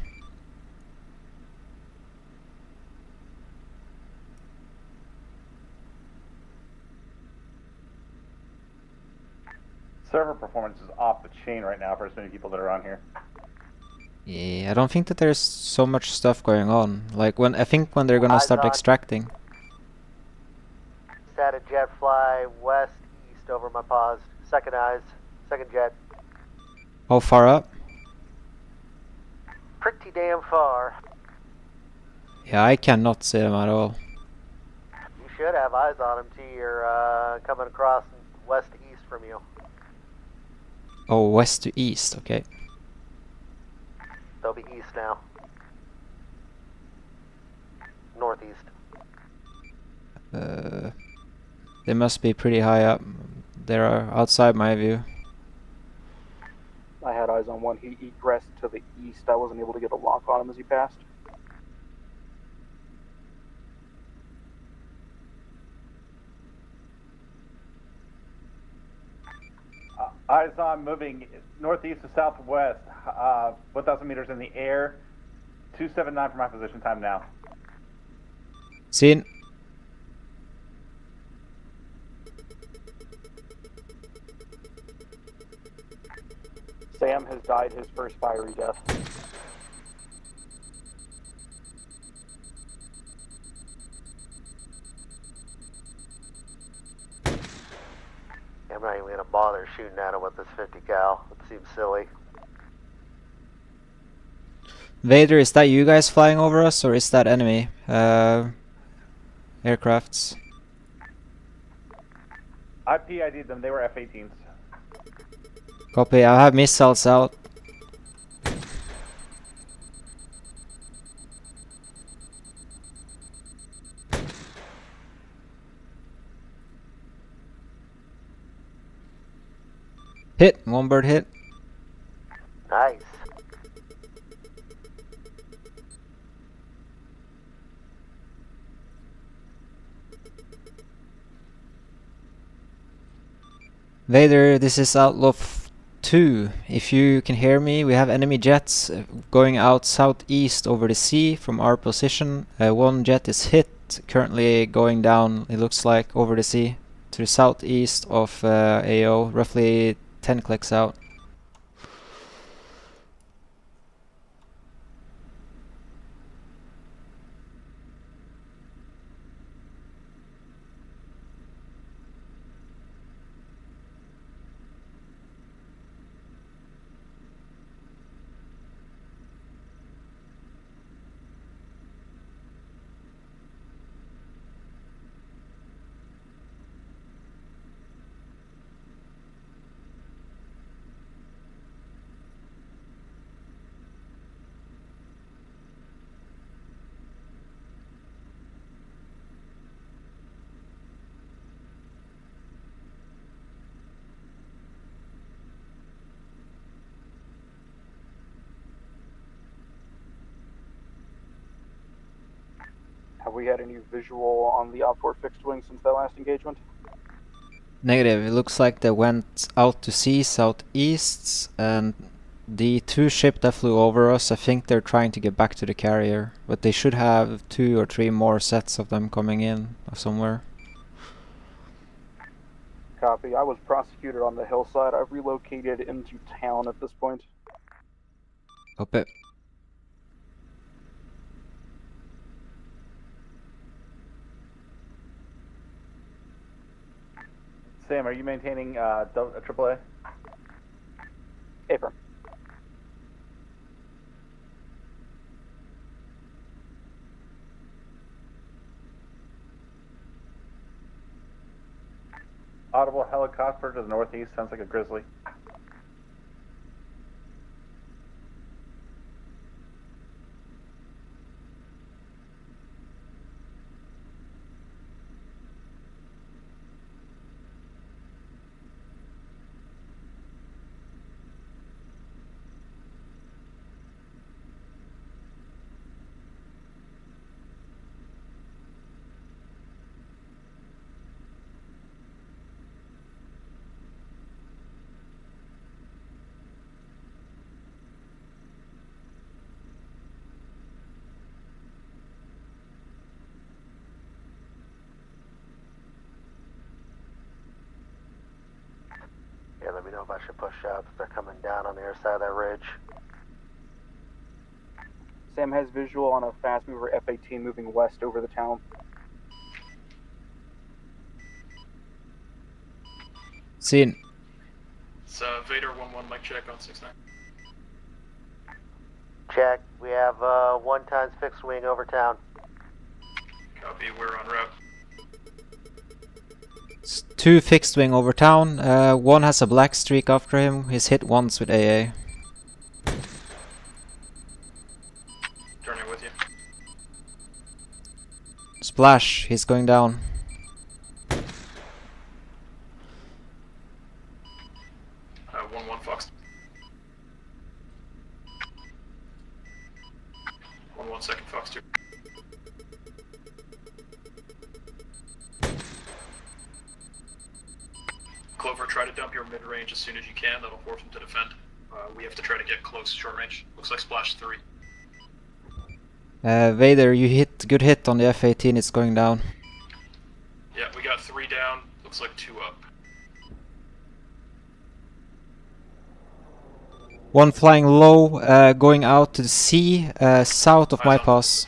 Server performance is off the chain right now for as many people that are on here. Yeah, I don't think that there's so much stuff going on. Like I think when they're gonna Eyes start on. extracting. Static jet fly west, east over my pause. Second eyes, second jet. How far up? Pretty damn far. Yeah, I cannot see them at all. You should have eyes on them too. You're coming across west to east from you. Oh, west to east, okay. They'll be east now. Northeast. They must be pretty high up. They're outside my view. I had eyes on one. He egressed to the east. I wasn't able to get a lock on him as he passed. Eyes on, moving northeast to southwest, 1,000 meters in the air. 279 for my position time now. Seen. Sam has died his first fiery death. I'm not even gonna bother shooting at him with this 50 cal. It seems silly. Vader, is that you guys flying over us, or is that enemy aircrafts? I PID'd them. They were F-18s. Copy. I have missiles out. Hit. One bird hit. Nice. Vader, this is OUTLAW 2. If you can hear me, we have enemy jets going out southeast over the sea from our position. One jet is hit, currently going down, it looks like, over the sea to the southeast of AO, roughly 10 clicks out. Have we had any visual on the OPFOR fixed wing since that last engagement? Negative. It looks like they went out to sea southeast, and the two ship that flew over us, I think they're trying to get back to the carrier, but they should have 2 or 3 more sets of them coming in somewhere. Copy. I was prosecuted on the hillside. I've relocated into town at this point. Copy. Sam, are you maintaining AAA? Affirm. Audible helicopter to the northeast. Sounds like a grizzly. Yeah, let me know if I should push up if they're coming down on the other side of that ridge. Sam has visual on a fast mover F-18 moving west over the town. Seen. It's Vader 1-1, mic check on 6-9. Check. We have 1 times fixed wing over town. Copy, we're en route. 2 fixed wing over town. One has a black streak after him. He's hit once with AA. Turning with you. Splash. He's going down. Uh, 1-1 Fox. 1-1 second Fox 2. Clover, try to dump your mid-range as soon as you can. That'll force them to defend. We have to try to get close short range. Looks like splash 3. Vader, you hit good hit on the F-18. It's going down. Yeah, we got 3 down. Looks like 2 up. One flying low, going out to the sea, south of my pass.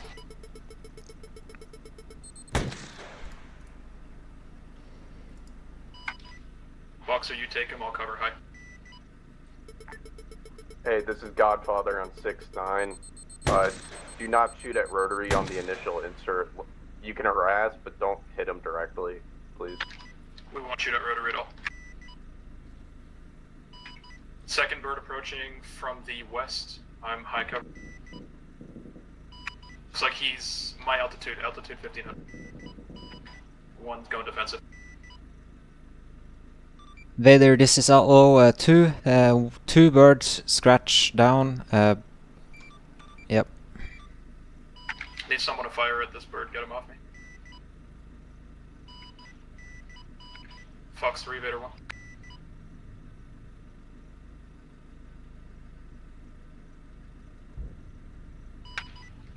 Boxer, you take him. I'll cover high. Hey, this is Godfather on 6-9. Do not shoot at rotary on the initial insert. You can harass, but don't hit him directly, please. We won't shoot at rotary at all. Second bird approaching from the west. I'm high cover. Looks like he's my altitude 1500. One's going defensive. Vader, this is Outlaw 2. 2 birds, scratch down. Yep. Need someone to fire at this bird. Get him off me. Fox 3, Vader 1.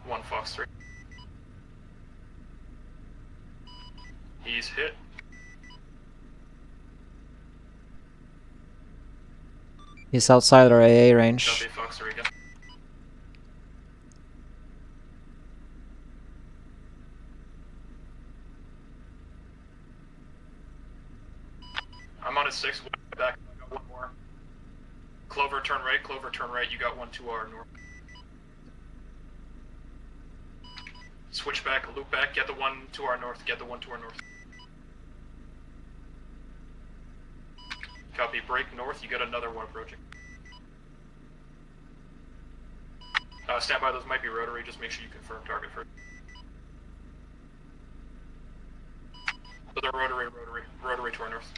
One Fox 3. He's hit. He's outside our AA range. Copy, Fox 3 again. I'm on a 6, back, I got 1 more. Clover, turn right, you got 1 to our north. Switch back, loop back, get the 1 to our north, Copy, break north, you got another 1 approaching. Stand by, those might be rotary, just make sure you confirm target first. Those are rotary to our north.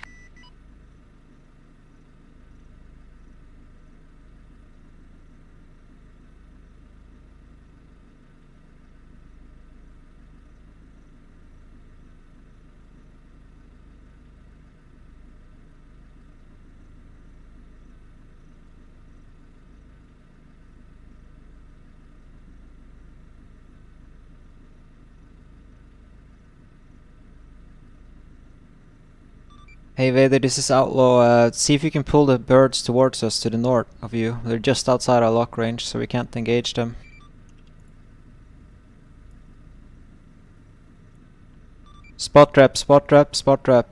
Hey Vader, this is Outlaw. See if you can pull the birds towards us to the north of you. They're just outside our lock range, so we can't engage them. Spot trap, spot trap, spot trap.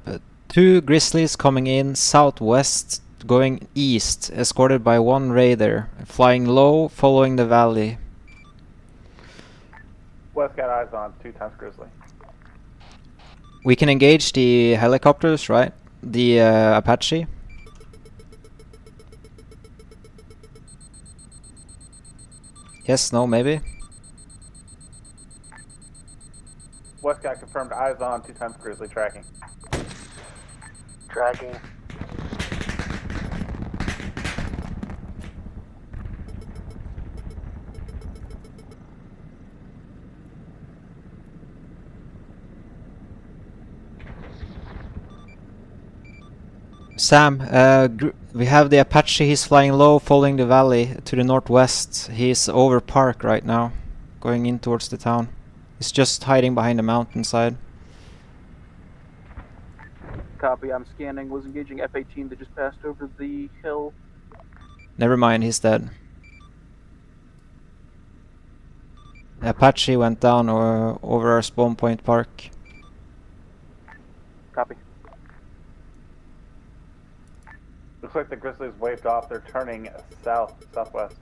2 grizzlies coming in southwest, going east, escorted by 1 raider, flying low, following the valley. West got eyes on 2 times Grizzly. We can engage the helicopters, right? The Apache. Yes, no, maybe. West got confirmed eyes on 2 times Grizzly tracking. Tracking. Sam, we have the Apache. He's flying low, following the valley to the northwest. He's over park right now, going in towards the town. He's just hiding behind the mountainside. Copy, I'm scanning. Was engaging F-18 that just passed over the hill. Never mind, he's dead. The Apache went down over our spawn point park. Copy. Looks like the Grizzlies waved off. They're turning southwest.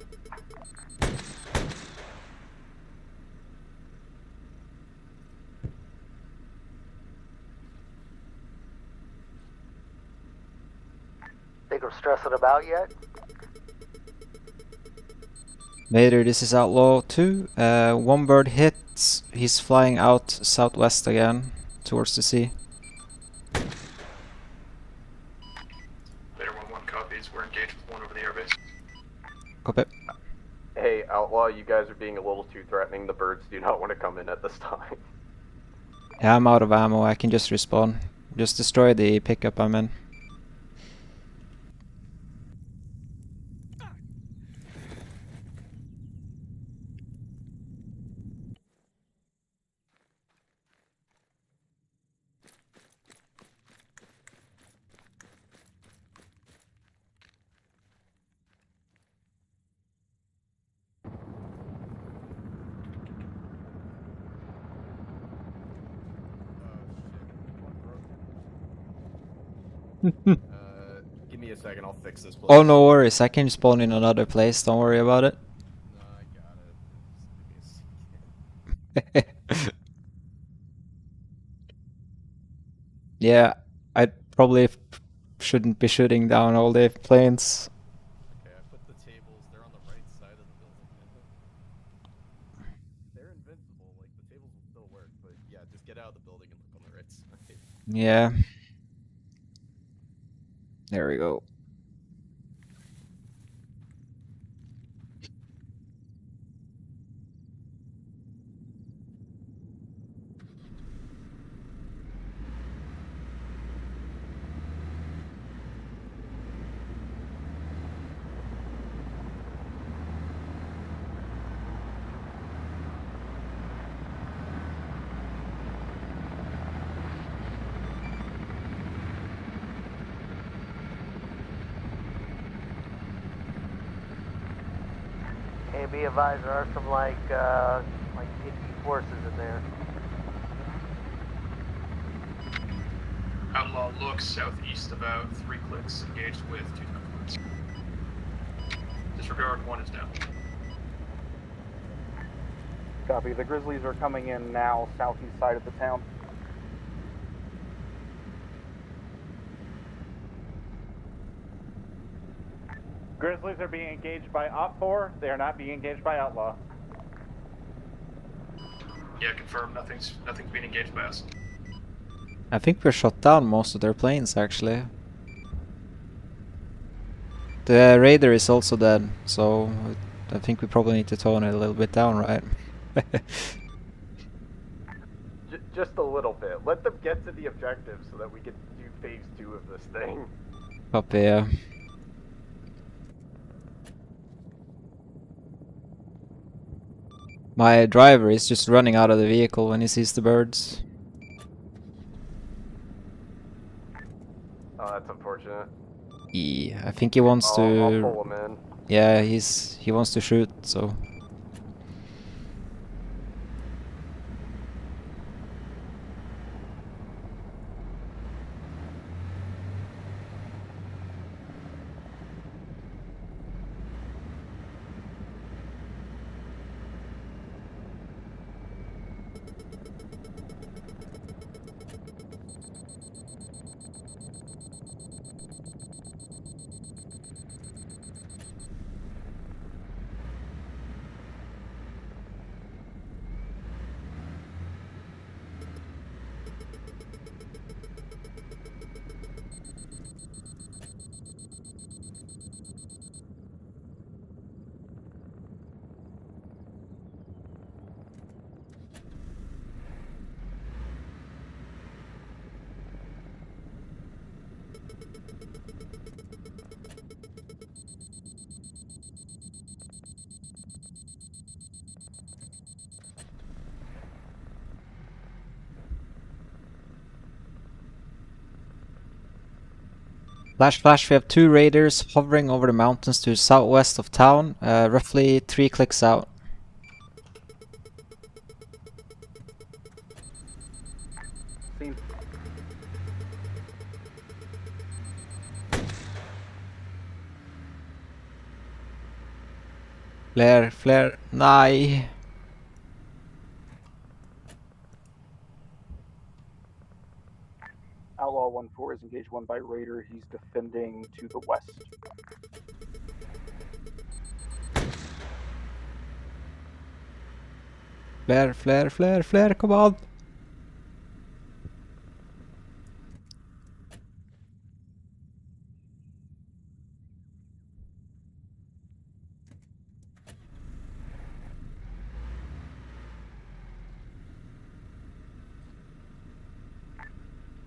Think we're stressing about yet? Vader, this is Outlaw 2. 1 bird hits. He's flying out southwest again, towards the sea. Vader 1-1 copies. We're engaged with 1 over the airbase. Copy. Hey, Outlaw, you guys are being a little too threatening. The birds do not want to come in at this time. Yeah, I'm out of ammo. I can just respawn. Just destroy the pickup I'm in. Give me a second, I'll fix this place. Oh, no worries. I can spawn in another place. Don't worry about it. No, I got it. Just give me a second. Yeah, I probably shouldn't be shooting down all the planes. Okay, I put the tables, they're on the right side of the building. They're invincible, like the tables will still work, but yeah, just get out of the building and look on the right side. Yeah. There we go. Hey, be advised, there are some like enemy forces in there. Outlaw looks southeast about 3 clicks, engaged with 2 targets. Disregard, 1 is down. Copy. The Grizzlies are coming in now, southeast side of the town. Grizzlies are being engaged by OPFOR. They are not being engaged by Outlaw. Yeah, confirm. Nothing's being engaged by us. I think we shot down most of their planes, actually. The Raider is also dead, so I think we probably need to tone it a little bit down, right? Just a little bit. Let them get to the objective so that we can do phase 2 of this thing. Copy, yeah. My driver is just running out of the vehicle when he sees the birds. Oh, that's unfortunate. Yeah, I think he wants to... I'll pull him in. Yeah, he wants to shoot, so... Flash, flash, we have 2 raiders hovering over the mountains to the southwest of town, roughly 3 clicks out. Seen. Flare, flare, nej. Outlaw 1-4 is engaged 1 by Raider. He's defending to the west. Flare, flare, flare, flare, come on.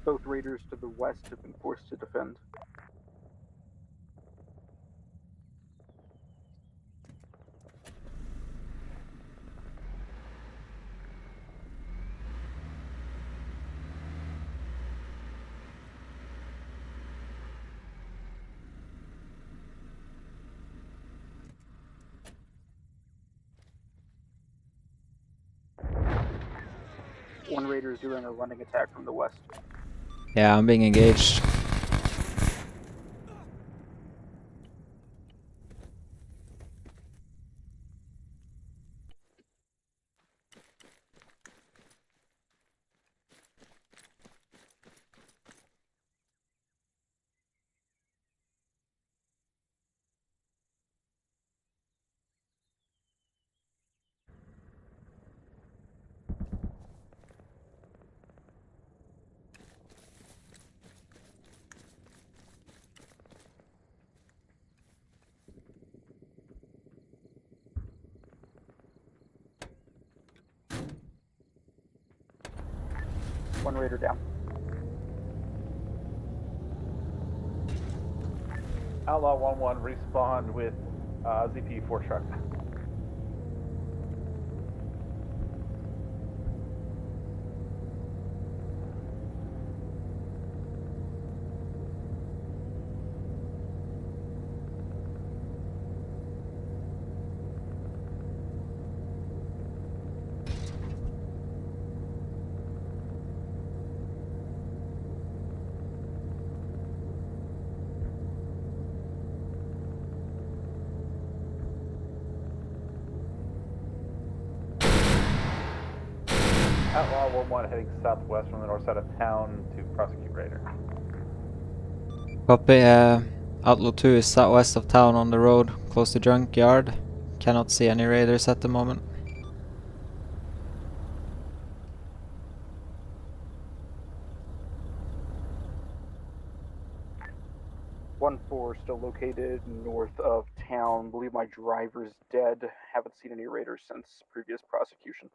Both Raiders to the west have been forced to defend. One Raider is doing a running attack from the west. Yeah, I'm being engaged. One raider down. Outlaw 1-1 respawned with ZP4 truck. Outlaw 1-1 heading southwest from the north side of town to prosecute Raider. Copy. Outlaw 2 is southwest of town on the road, close to junkyard. Cannot see any raiders at the moment. 1-4 still located north of town. Believe my driver's dead. Haven't seen any raiders since previous prosecution.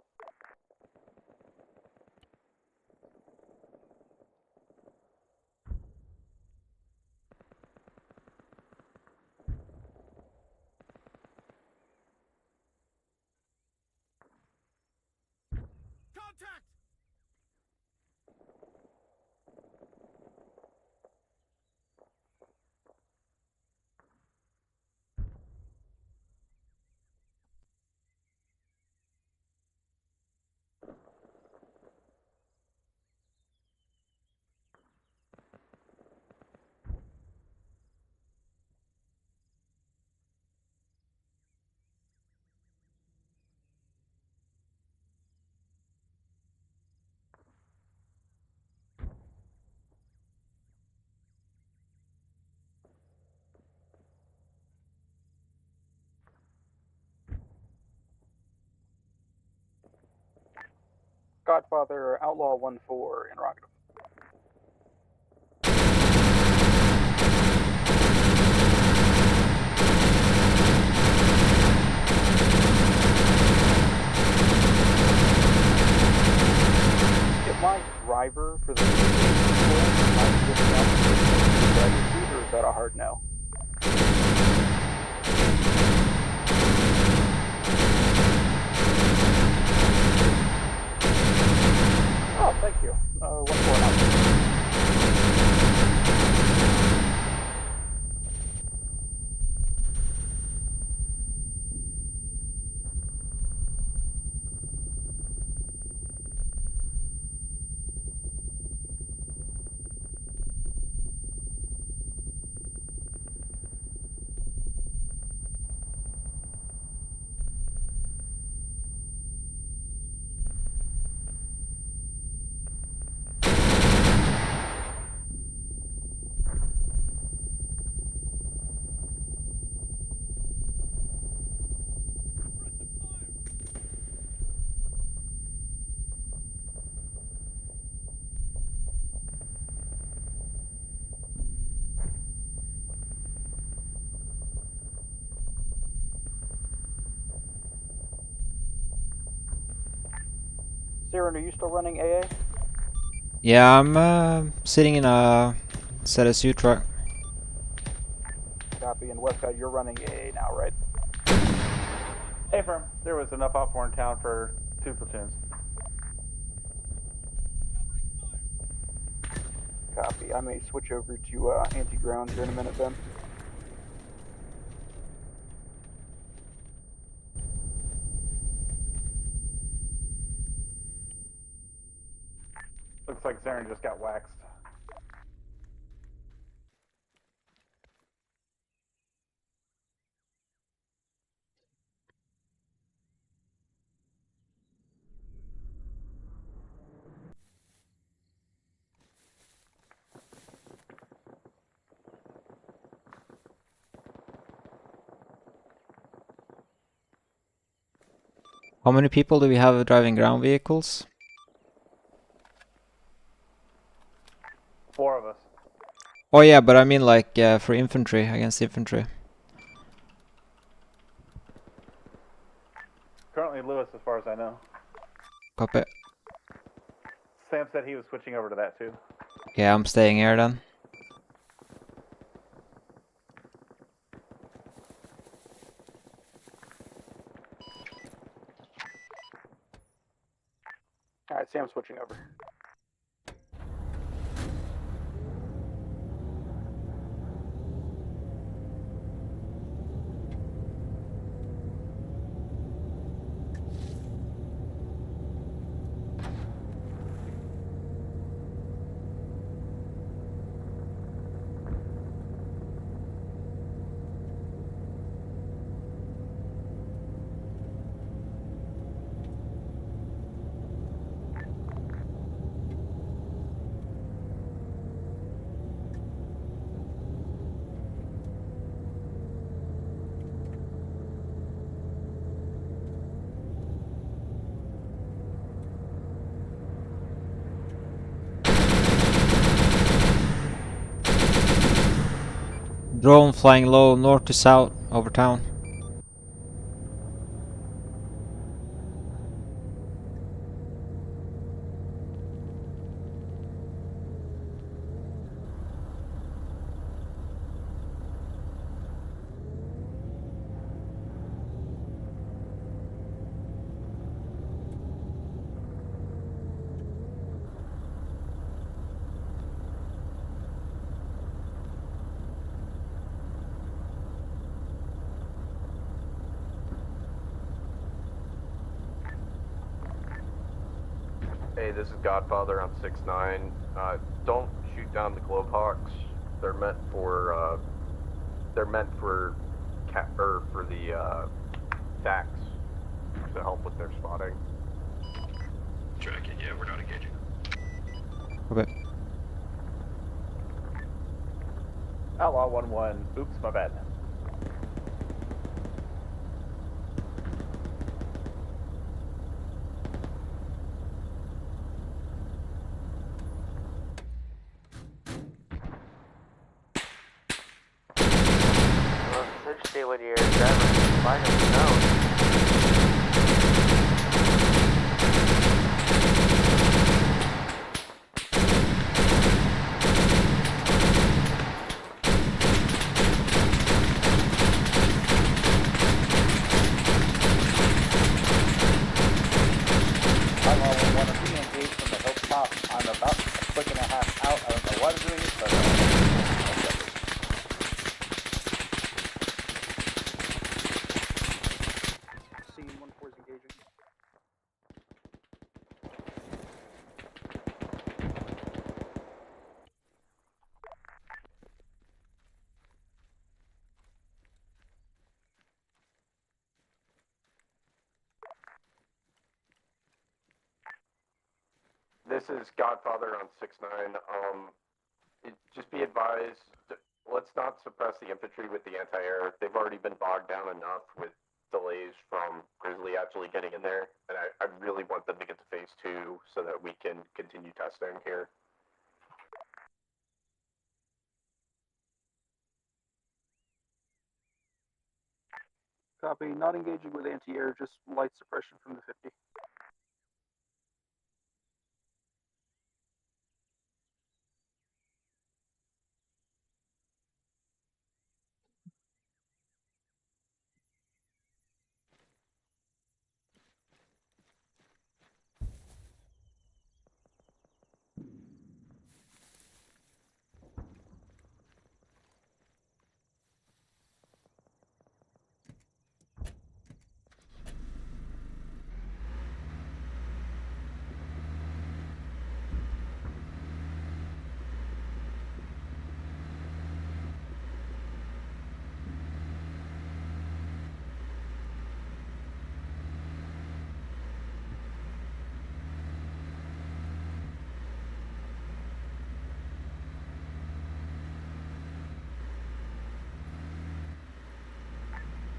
Godfather, Outlaw 1-4, interrogative. Get my driver for the or is that a hard no? Oh, thank you. 1-4 out. Saren, are you still running AA? Yeah, I'm sitting in a ZSU truck. Copy, and Westcott, you're running AA now, right? Hey, firm. There was enough OPFOR in town for 2 platoons. Copy. I may switch over to anti-ground here in a minute then. Looks like Saren just got waxed. How many people do we have driving ground vehicles? 4 of us. Oh yeah, but I mean like for infantry, against infantry. Currently Lewis, as far as I know. Copy. Sam said he was switching over to that too. Yeah, I'm staying here then. All right, Sam's switching over. Drone flying low, north to south, over town. Hey, this is Godfather on 6-9. Don't shoot down the Globehawks. They're meant for for the tax to help with their spotting. Track it. Yeah, we're not engaging. Okay. Outlaw 1-1. Oops, my bad. Well, it's interesting when your driver is flying on the zone. Outlaw 1-1. I'm being engaged from the hilltop. I'm about a click and a half out. I don't know why I'm doing it, but Scene 1-4 is engaging. This is Godfather on 6-9. Just be advised, let's not suppress the infantry with the anti-air. They've already been bogged down enough with delays from Grizzly actually getting in there, and I really want them to get to phase 2 so that we can continue testing here. Copy. Not engaging with anti-air, just light suppression from the 50.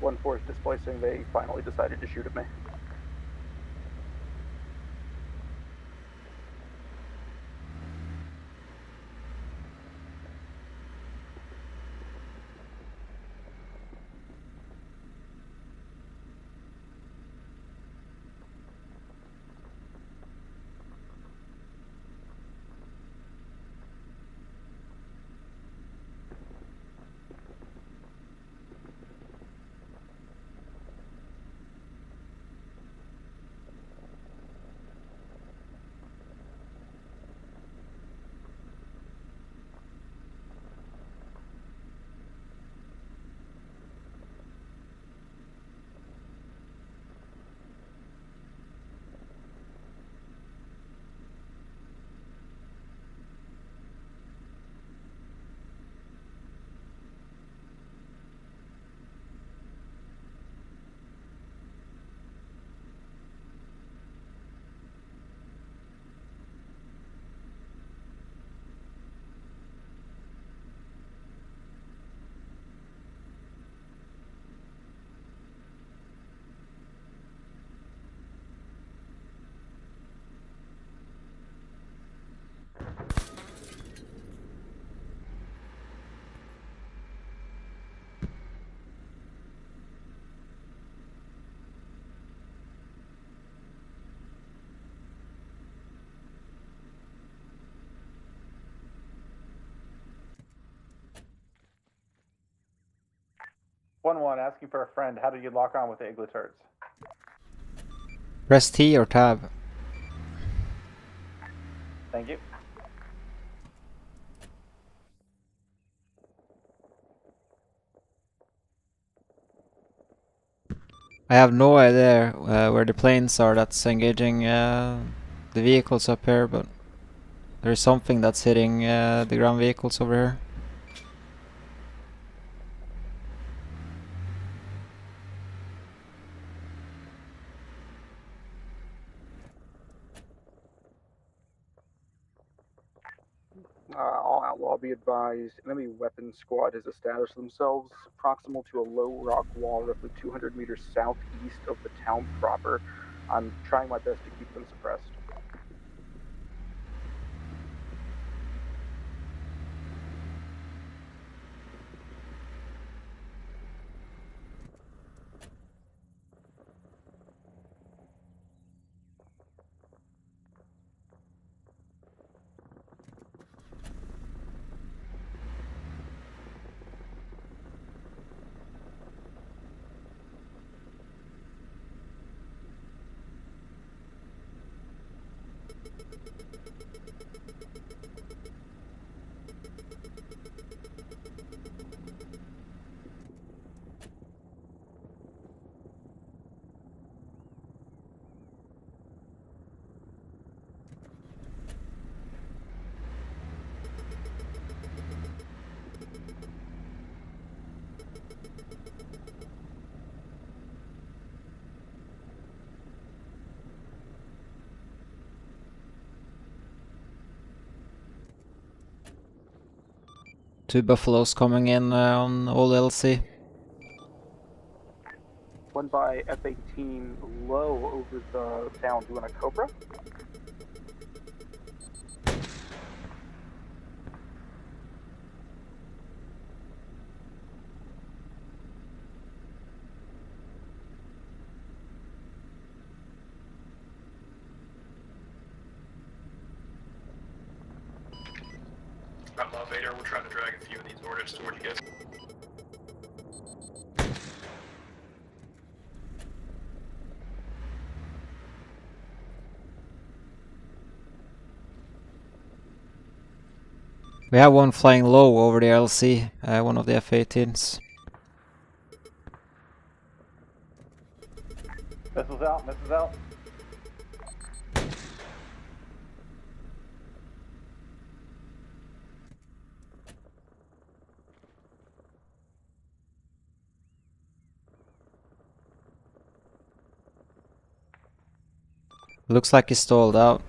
One force displacing, they finally decided to shoot at me. 1-1, asking for a friend. How do you lock on with the igloo turrets? Press T or tab. Thank you. I have no idea where the planes are that's engaging the vehicles up here, but there's something that's hitting the ground vehicles over here. All Outlaw, be advised, enemy weapon squad has established themselves proximal to a low rock wall roughly 200 meters southeast of the town proper. I'm trying my best to keep them suppressed. Two buffaloes coming in on old LC. One by F-18 low over the town doing a Cobra. Outlaw Vader, we're trying to drag a few of these orders toward you guys. We have one flying low over the LC, one of the F-18s. Missiles out, missiles out. Looks like he stalled out.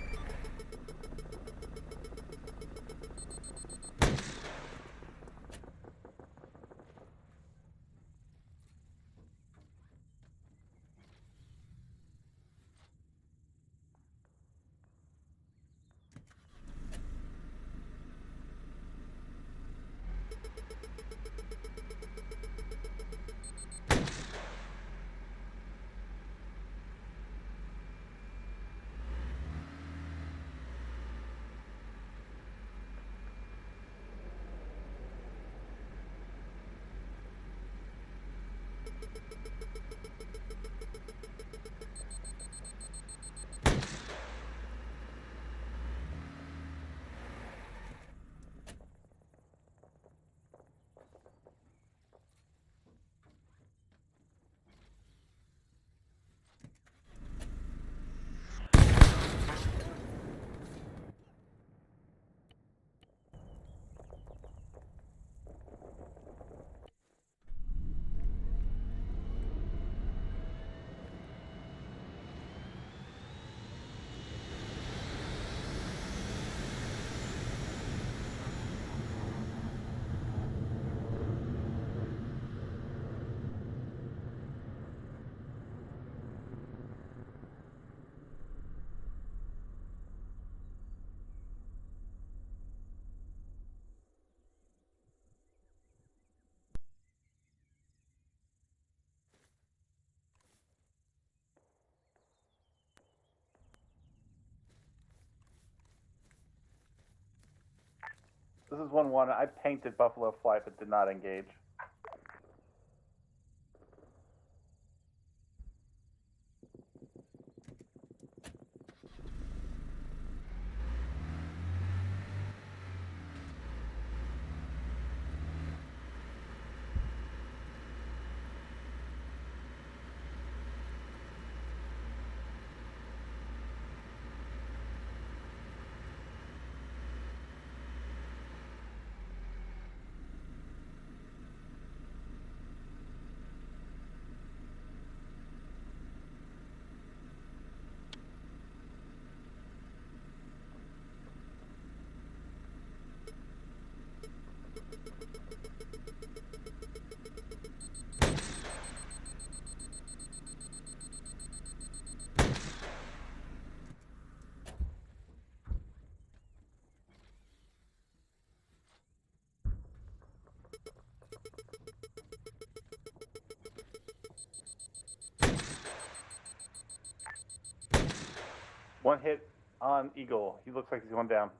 This is 1-1. I painted Buffalo Flight but did not engage. One hit on Eagle. He looks like he's going down.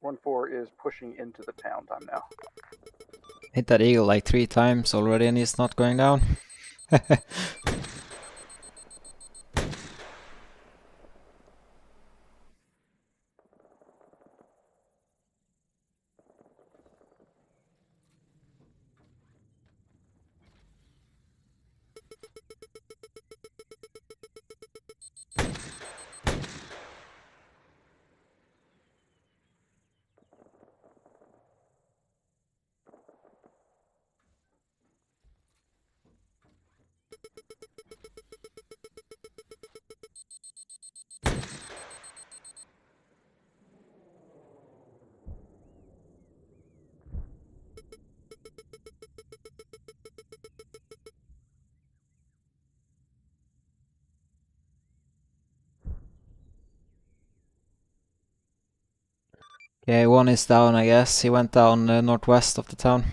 One four is pushing into the town time now. Hit that eagle like 3 times already and he's not going down. Okay, one is down, I guess. He went down northwest of the town.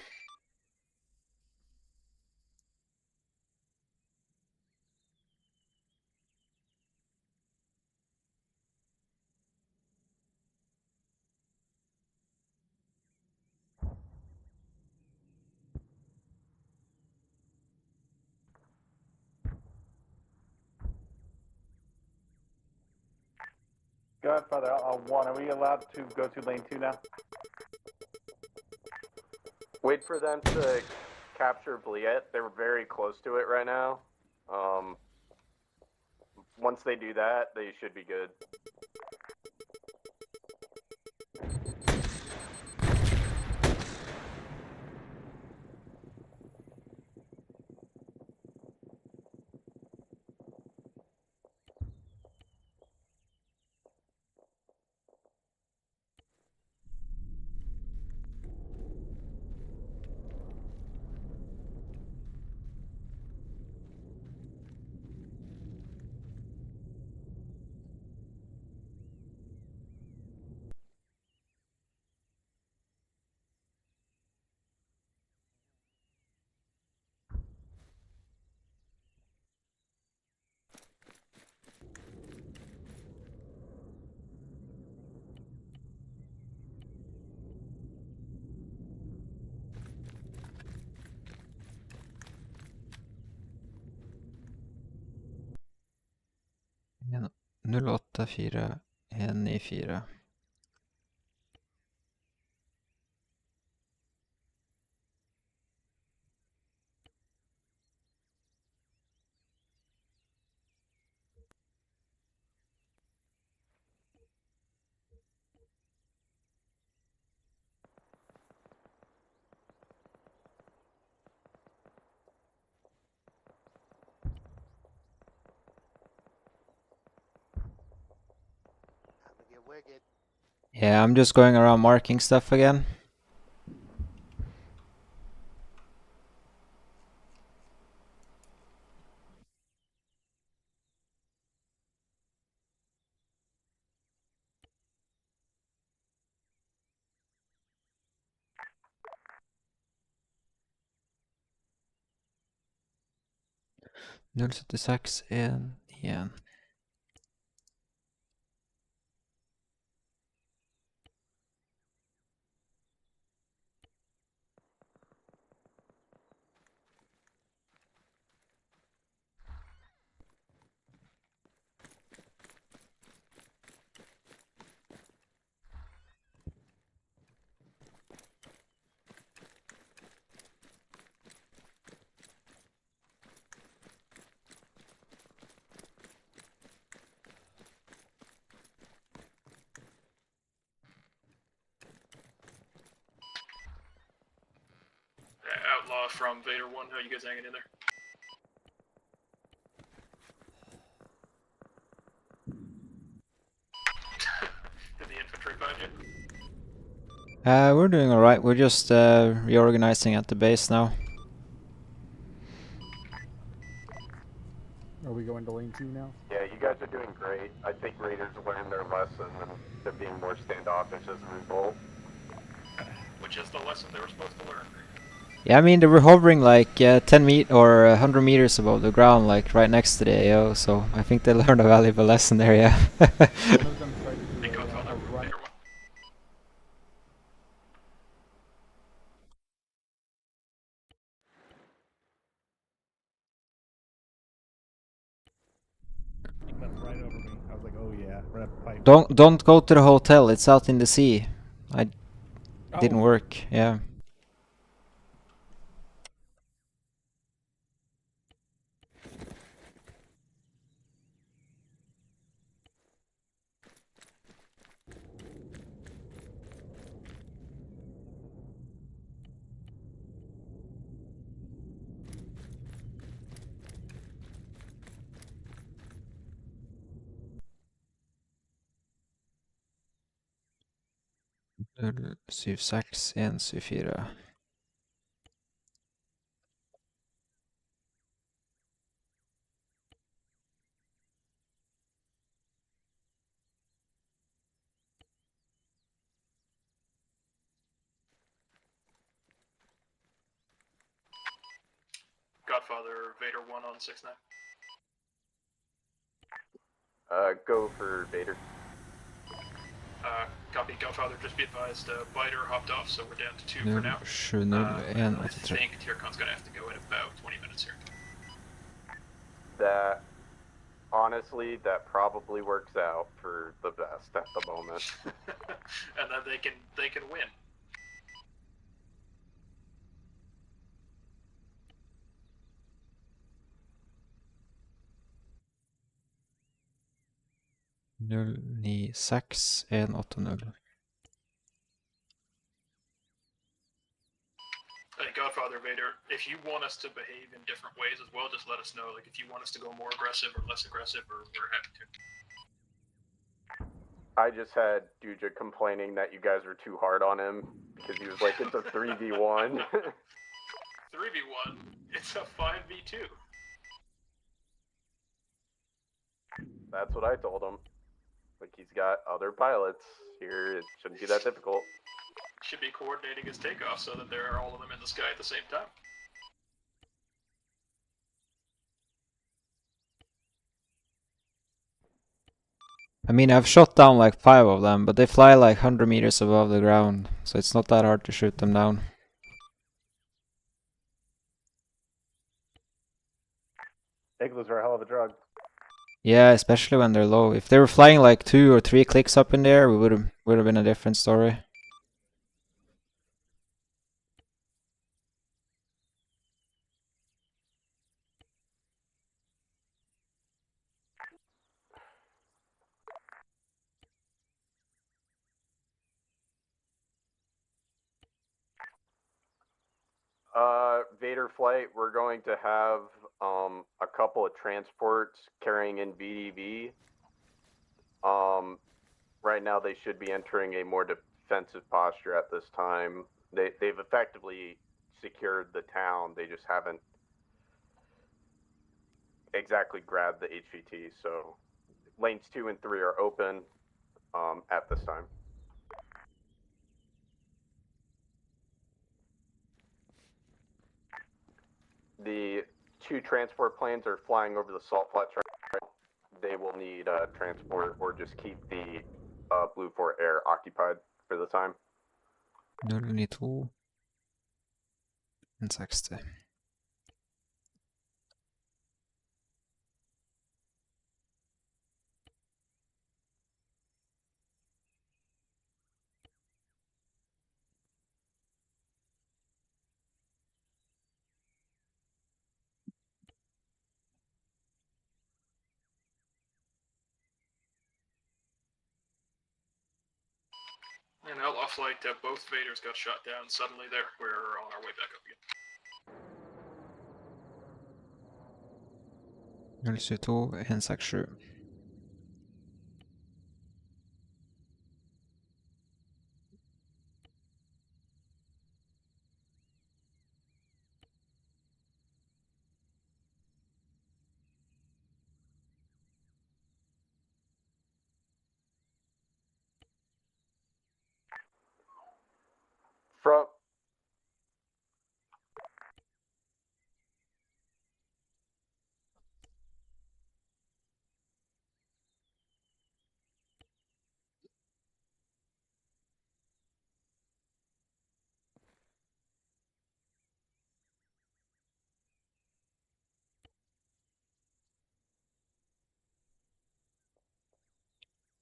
Godfather, one. Are we allowed to go to lane 2 now? Wait for them to capture Bliet. They're very close to it right now. Once they do that, they should be good. Ja, 084 194. Yeah, I'm just going around marking stuff again. Null 76 1 1. Outlaw from Vader 1, how you guys hanging in there? Did the infantry find you? We're doing alright. We're just reorganizing at the base now. Are we going to lane 2 now? Yeah, you guys are doing great. I think Raiders learned their lesson and they're being more standoffish as a result. Which is the lesson they were supposed to learn. Yeah, I mean they were hovering like 10 or 100 meters above the ground, like right next to the AO. So I think they learned a valuable lesson there. Yeah. That's right over me. I was like, oh yeah, we're at the pipe. Don't go to the hotel. It's out in the sea. Didn't Oh. work. Yeah. Null 76 174. Godfather Vader 1 on 6-9. Go for Vader. Copy, Godfather, just be advised, Biter hopped off, so we're down to 2 for now. 701 I 83. think Tyrcon's gonna have to go in about 20 minutes here. That, honestly, that probably works out for the best at the moment. And then they can win. Null 96 180. Hey, Godfather Vader, if you want us to behave in different ways as well, just let us know. Like, if you want us to go more aggressive or less aggressive, or we're happy to. I just had Duja complaining that you guys were too hard on him because he was like, it's a 3v1. 3v1, it's a 5v2. That's what I told him. Like, he's got other pilots here. It shouldn't be that difficult. Should be coordinating his takeoff so that there are all of them in the sky at the same time. I mean, I've shot down like 5 of them, but they fly like 100 meters above the ground, so it's not that hard to shoot them down. Igloos are a hell of a drug. Yeah, especially when they're low. If they were flying like 2 or 3 clicks up in there, we would have been a different story. Vader flight, we're going to have a couple of transports carrying in VDV. Right now they should be entering a more defensive posture at this time. They've effectively secured the town. They just haven't exactly grabbed the HVT. So lanes 2 and 3 are open at this time. The 2 transport planes are flying over the salt flat track. They will need transport or just keep the Blue 4 Air occupied for the time. 092 160. And Outlaw flight, both Vaders got shot down suddenly there. We're on our way back up again. 072 167. From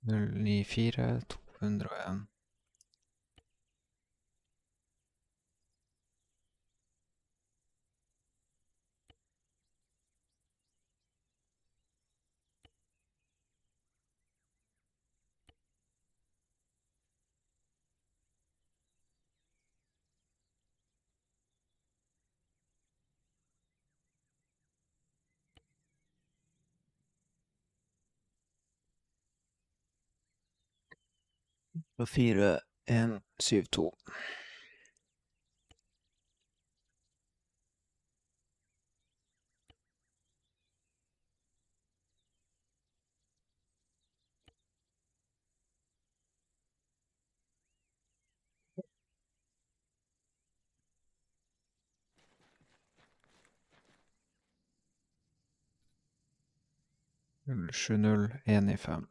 Null ni fire 201. Og 4172. Null sju null 195.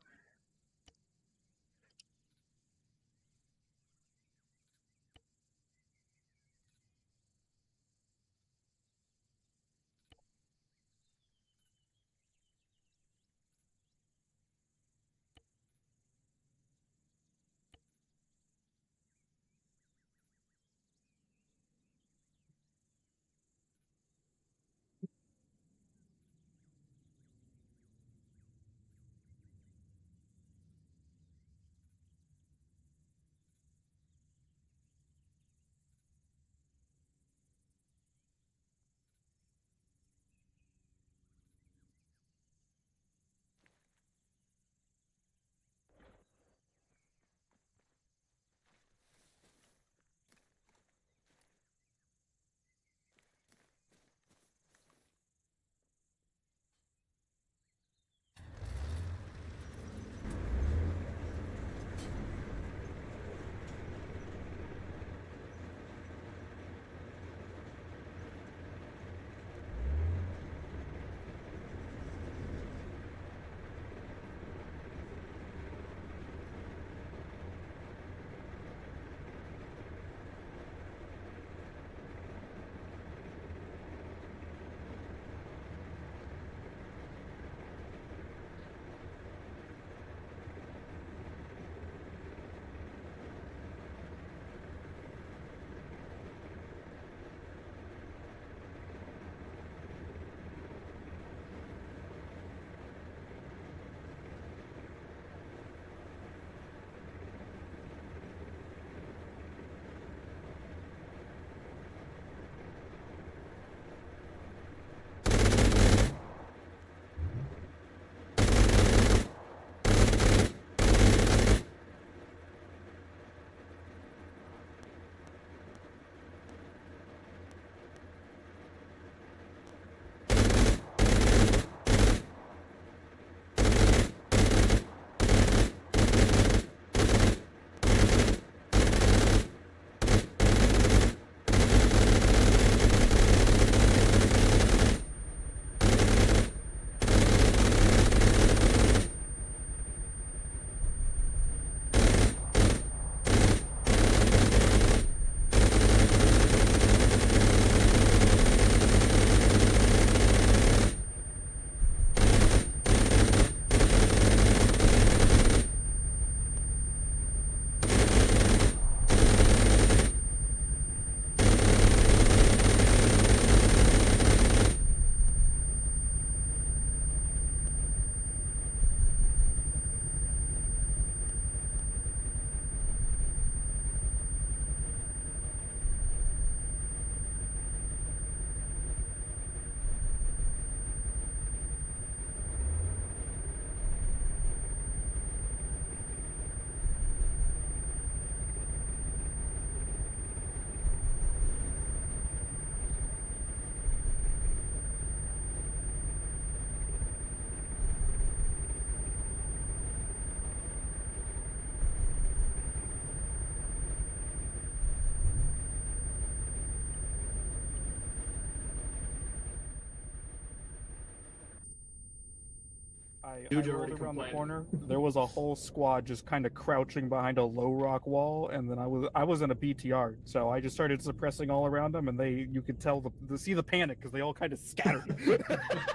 I Dude, you rolled already around the complained. corner. There was a whole squad just kind of crouching behind a low rock wall, and then I was in a BTR, so I just started suppressing all around them, and you could tell see the panic because they all kind of scattered.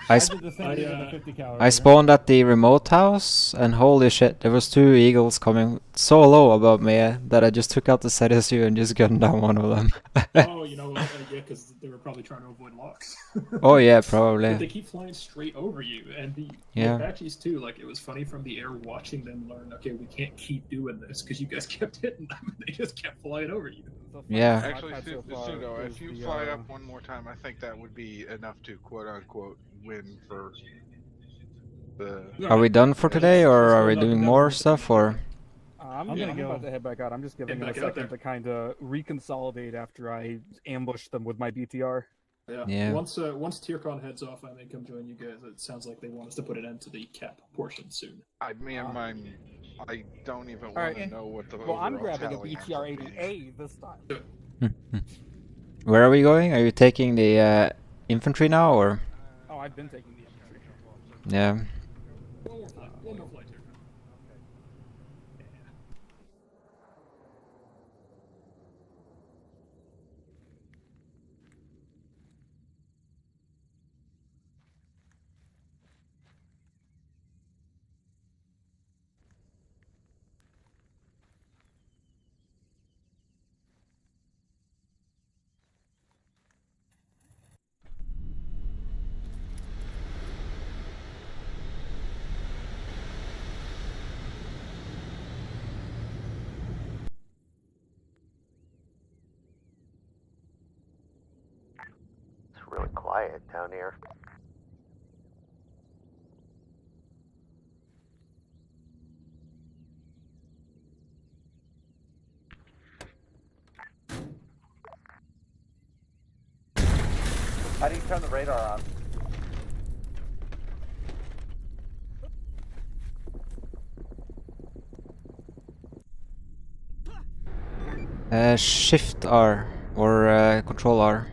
I did the same thing with the 50 cal. I spawned at the remote house, and holy shit, there was 2 eagles coming so low above me that I just took out the ZSU and just gunned down one of them. Oh, you know what? Yeah, because they were probably trying to avoid locks. Oh yeah, But they probably. keep flying straight over you, and the Yeah. Apaches too. Like it was funny from the air watching them learn. Okay, we can't keep doing this because you guys kept hitting them, and they just kept flying over you. Yeah. Actually, Sugo, if you fly up one more time, I think that would be enough to quote unquote win for the. Are we done for today, or are we doing more stuff, or? I'm Yeah, gonna I'm go. about to head back out. I'm just giving head them a back out second there. to kind of reconsolidate after I ambushed them with my BTR. Yeah. Yeah. Once TierCon heads off, I may come join you guys. It sounds like they want us to put an end to the cap portion soon. I don't even All want right. to know what the. Well, I'm overall grabbing a tally ends BTR up being. 80A this time. Where are we going? Are you taking the infantry now, or? Oh, I've been taking the infantry. Yeah. One more flight, TierCon. It's really quiet down here. How do you turn the radar on? Shift R or Control R.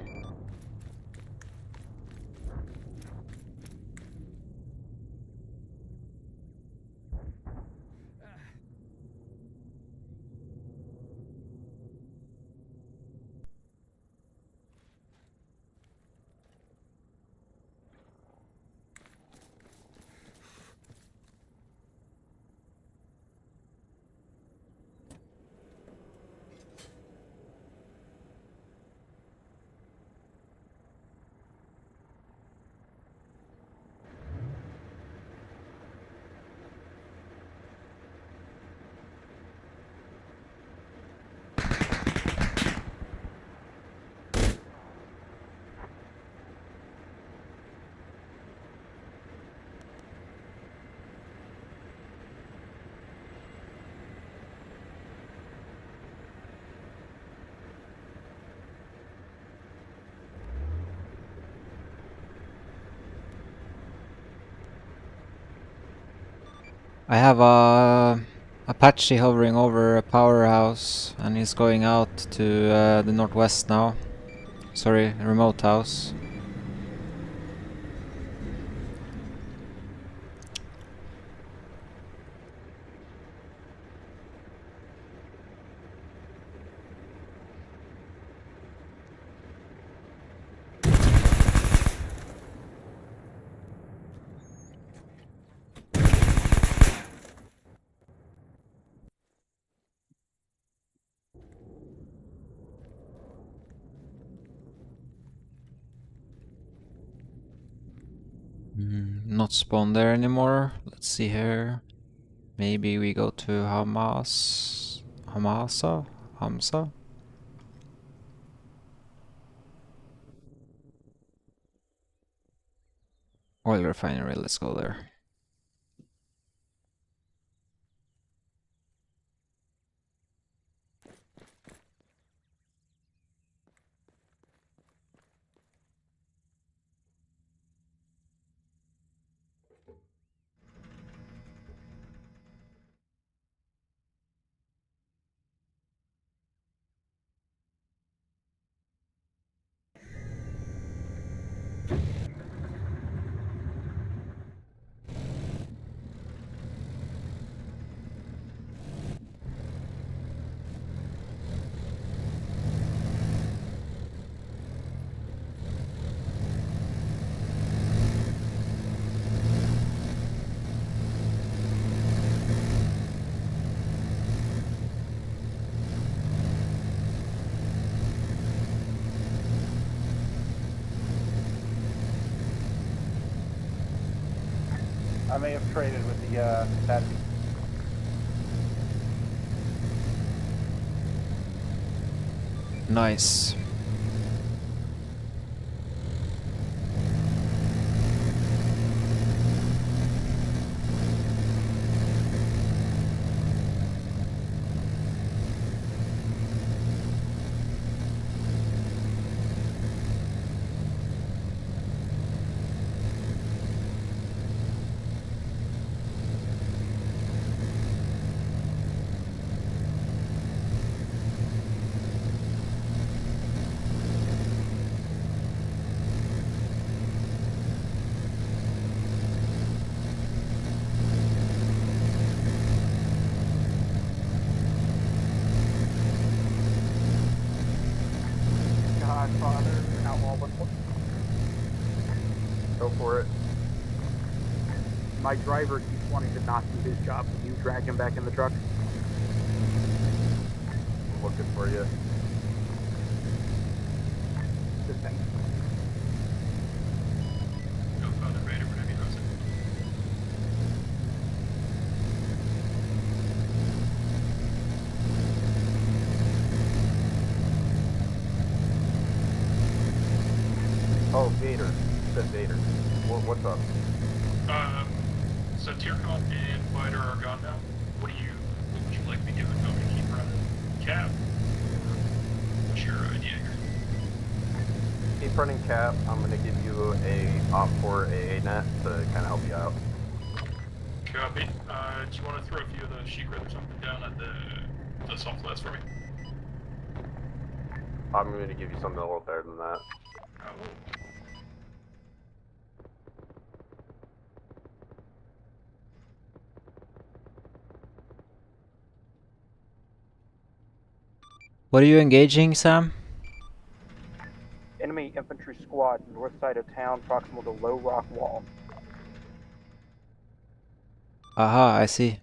I have a Apache hovering over a powerhouse, and he's going out to the northwest now. Sorry, remote house. Not spawn there anymore. Let's see here. Maybe we go to Hamsa? Oil refinery, let's go there. I may have traded with the Apache. Nice. Godfather, Outlaw 1. Go for it. My driver keeps wanting to not do his job. Can you drag him back in the truck? I'm looking for you. Good thing. Godfather Raider, whenever you host it. Oh, Vader. You said Vader. What's up? So Tiercon and Fighter are gone now. What would you like me doing? Want me to keep running Cap? Or what's your idea here? Keep running Cap. I'm going to give you a OPFOR AA net to kind of help you out. Copy. Do you want to throw a few of the Sheikra or something down at the salt flats for me? I'm going to give you something a little better than that. What are you engaging, Sam? Enemy infantry squad, north side of town, proximal to Low Rock Wall. Aha, I see.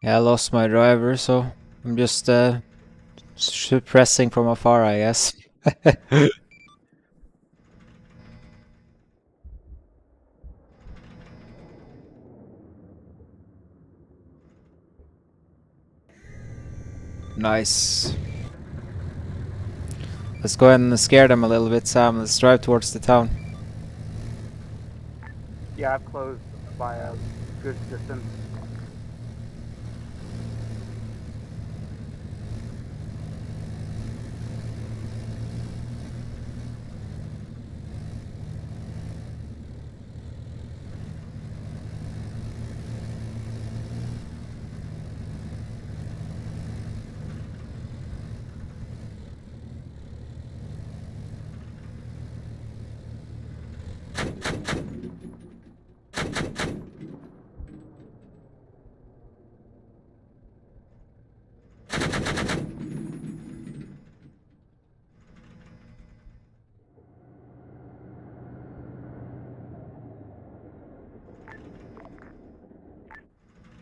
Yeah, I lost my driver, so I'm just suppressing from afar, I guess. Nice. Let's go ahead and scare them a little bit, Sam. Let's drive towards the town. Yeah, I've closed by a good distance.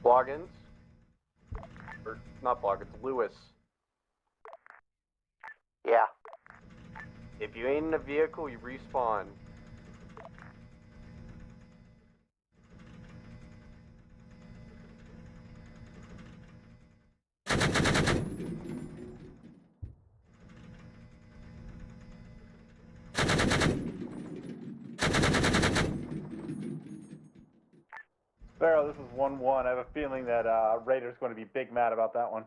Logins. or not Block, it's Lewis. Yeah. If you ain't in a vehicle, you respawn. Sparrow, this is 1-1. I have a feeling that Raider's going to be big mad about that one.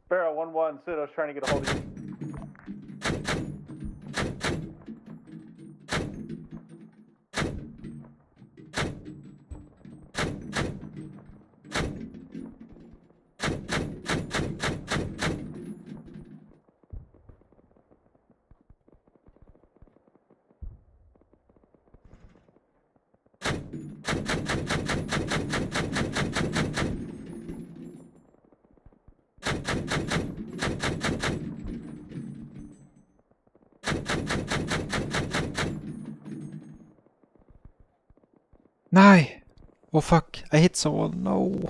Sparrow 1-1, Pseudo's trying to get a hold of you. No! Oh fuck, I hit someone, no!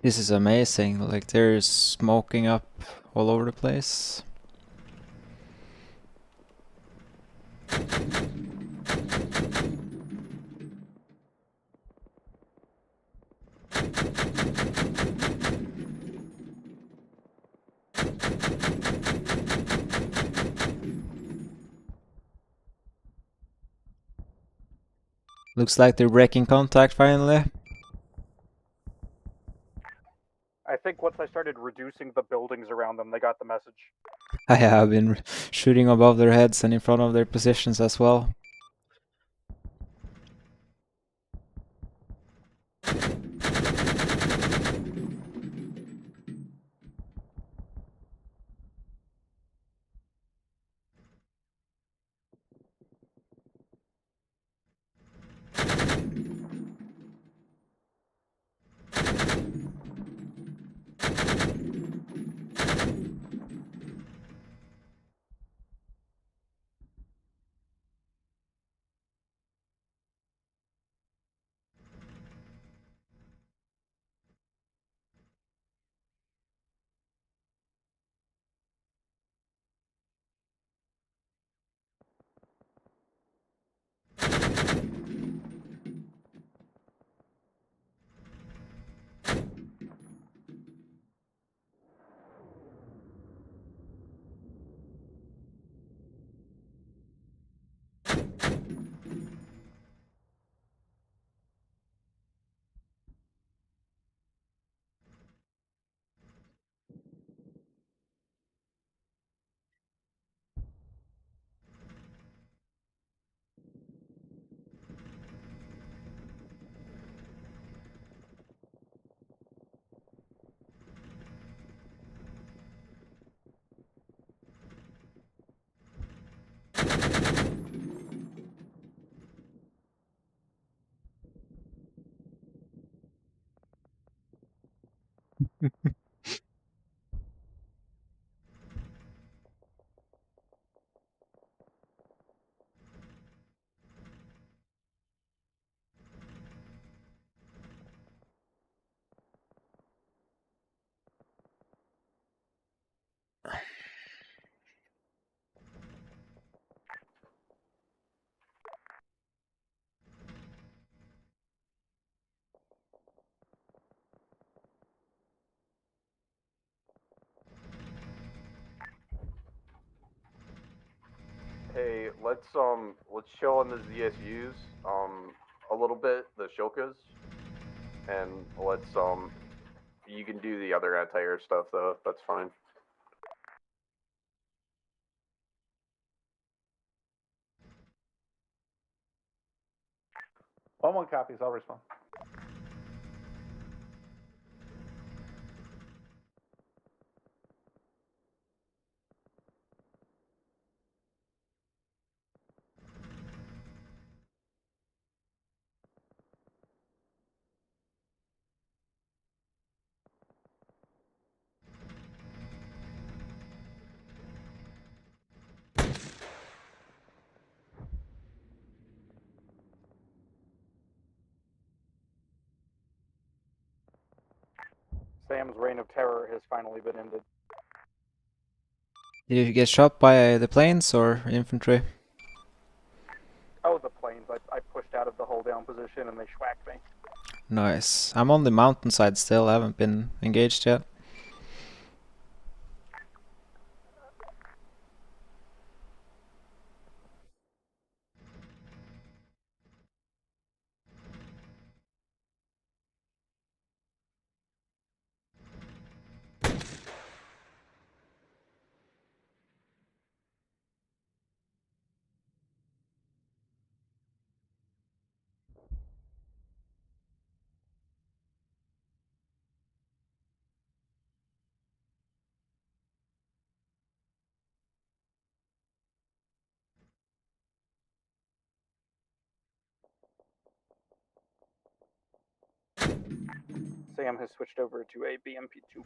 This is amazing, like there's smoking up all over the place. Looks like they're breaking contact finally. I think once I started reducing the buildings around them, they got the message. I have been shooting above their heads and in front of their positions as well. Hey, let's chill on the ZSUs a little bit, the Shilkas, and you can do the other anti-air stuff though. That's fine. One copies. I'll respond. Sam's reign of terror has finally been ended. Did you get shot by the planes or infantry? Oh, the planes. I pushed out of the hold down position and they schwacked me. Nice. I'm on the mountainside still. I haven't been engaged yet. Sam has switched over to a BMP2.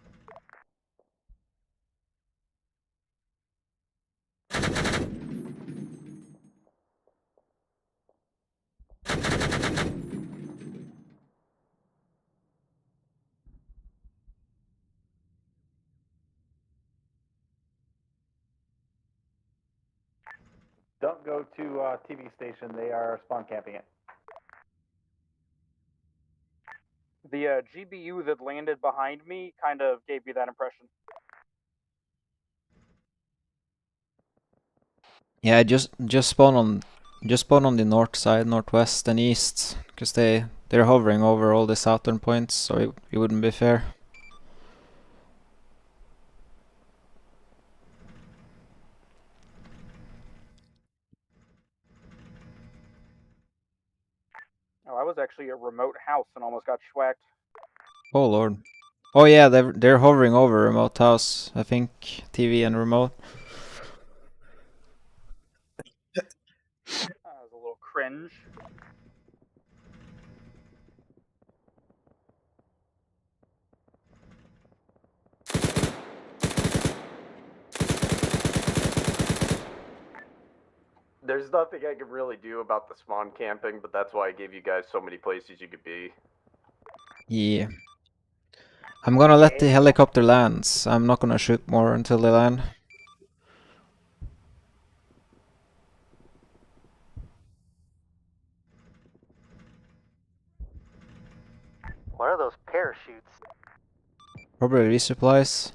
Don't go to TV station. They are spawn camping it. The GBU that landed behind me kind of gave me that impression. Yeah, just spawn on the north side, northwest and east, because they're hovering over all the southern points, so it wouldn't be fair. Oh, I was actually a remote house and almost got schwacked. Oh lord. Oh yeah, they're hovering over remote house. I think TV and remote. That was a little cringe. There's nothing I can really do about the spawn camping, but that's why I gave you guys so many places you could be. Yeah. I'm gonna let the helicopter lands. I'm not gonna shoot more until they land. What are those parachutes? Probably resupplies.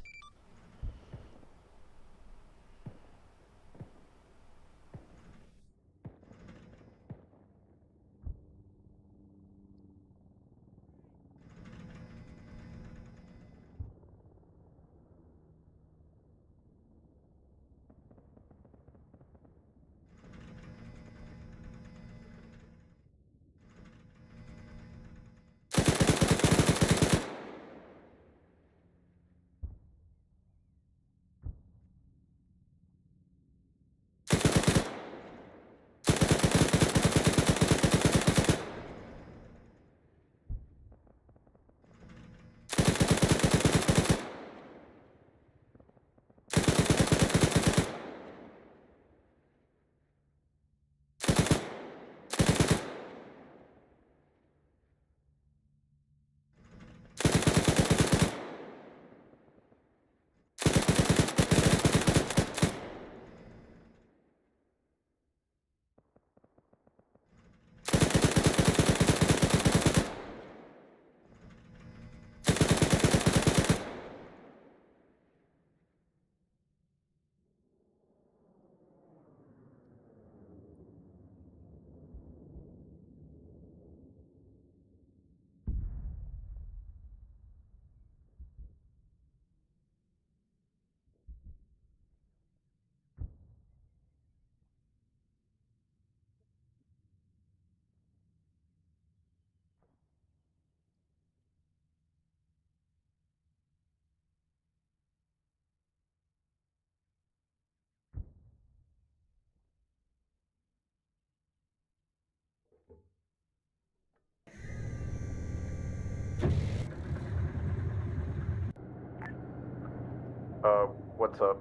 What's up,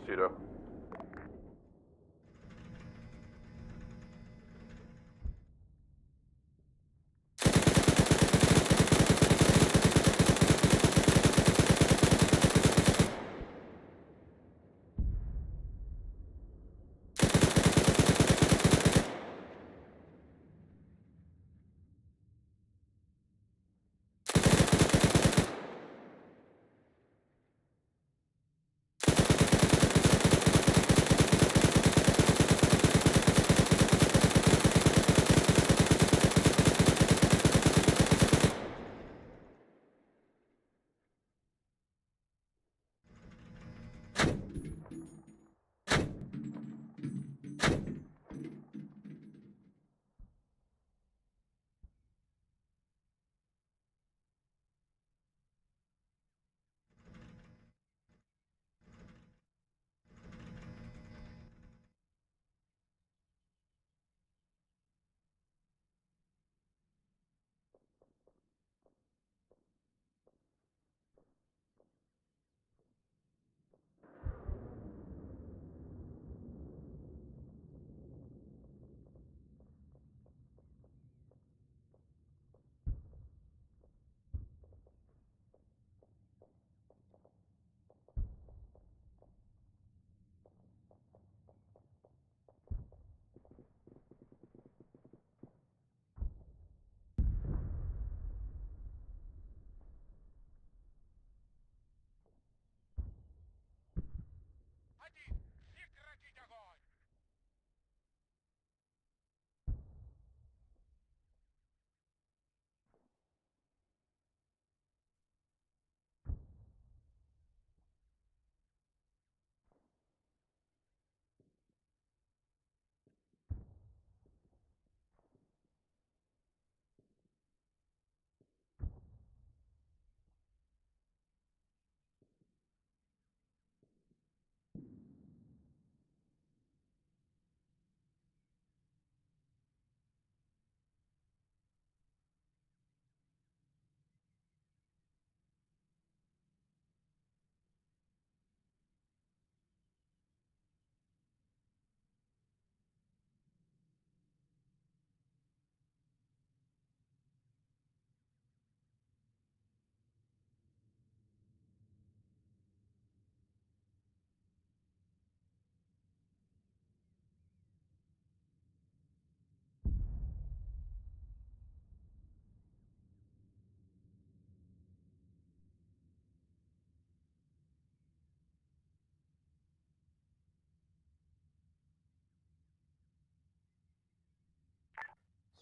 Pseudo?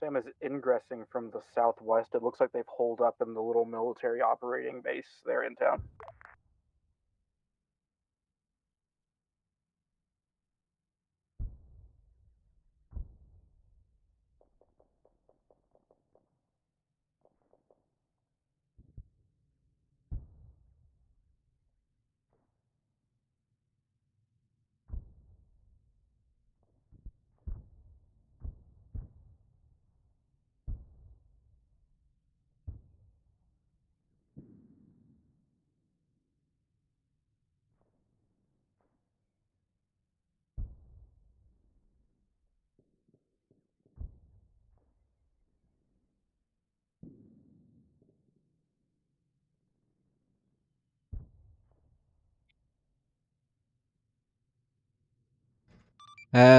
Sam is ingressing from the southwest. It looks like they've holed up in the little military operating base there in town.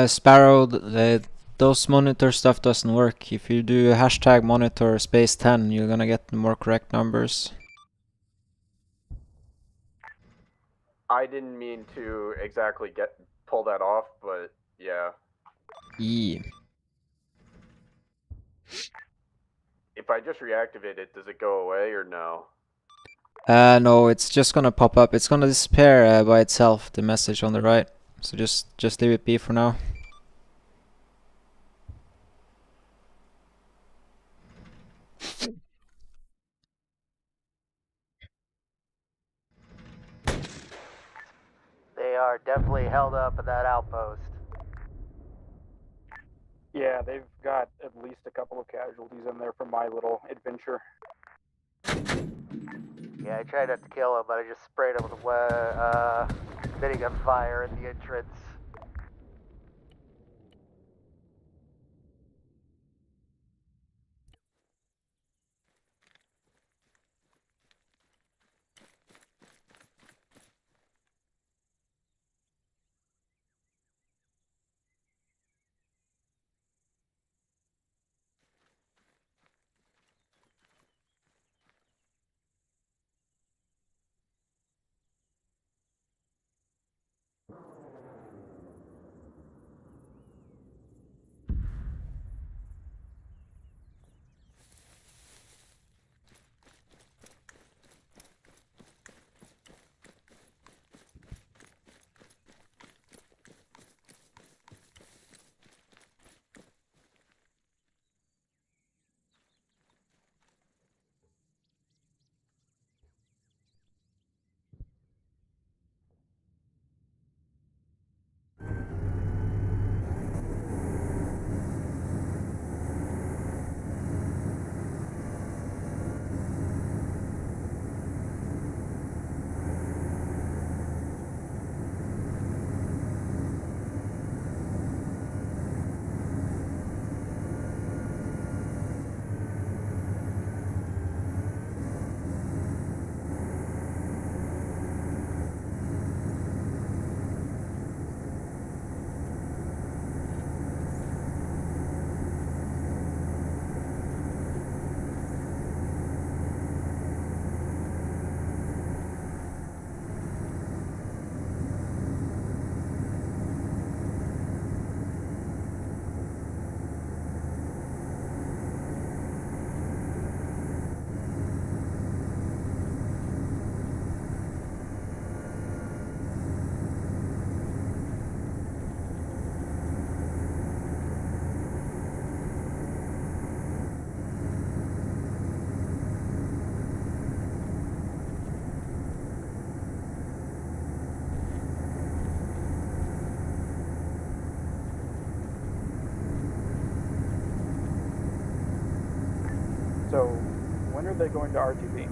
Sparrow, those monitor stuff doesn't work. If you do hashtag monitor space 10, you're gonna get more correct numbers. I didn't mean to exactly pull that off, but yeah. Yeah. If I just reactivate it, does it go away or no? No, it's just gonna pop up. It's gonna disappear by itself, the message on the right. So just leave it be for now. They are definitely held up at that outpost. Yeah, they've got at least a couple of casualties in there from my little adventure. Yeah, I tried not to kill him, but I just sprayed him with minigun fire at the entrance. So, when are they going to RTB?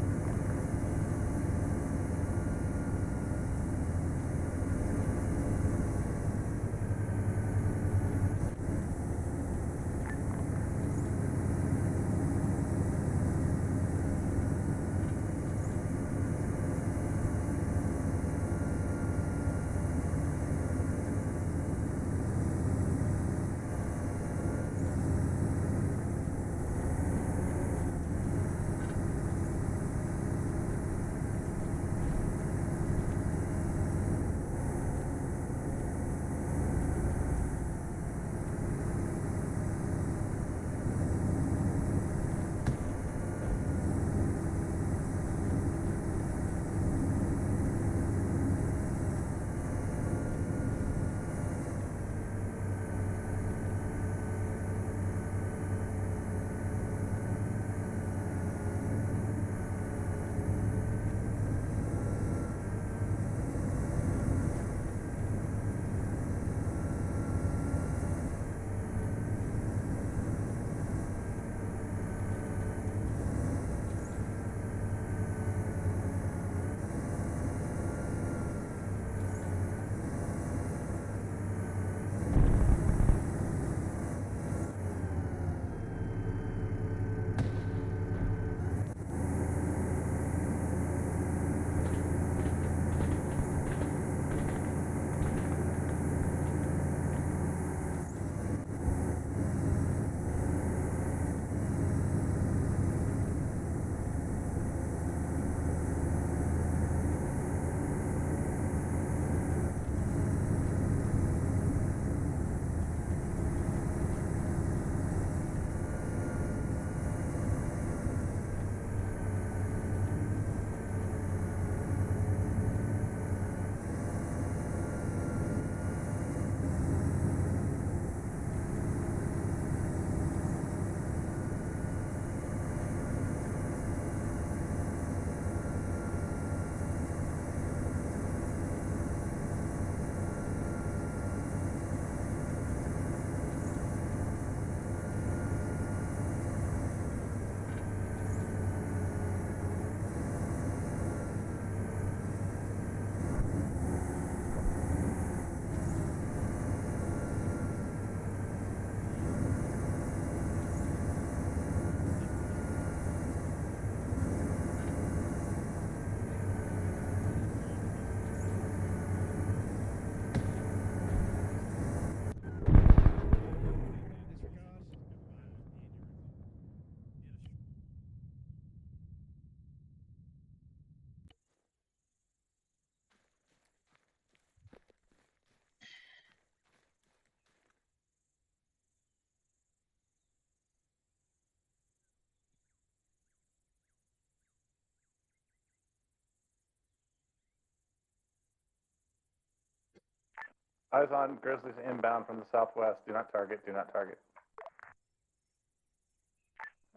Eyes on Grizzlies inbound from the southwest. Do not target. Do not target.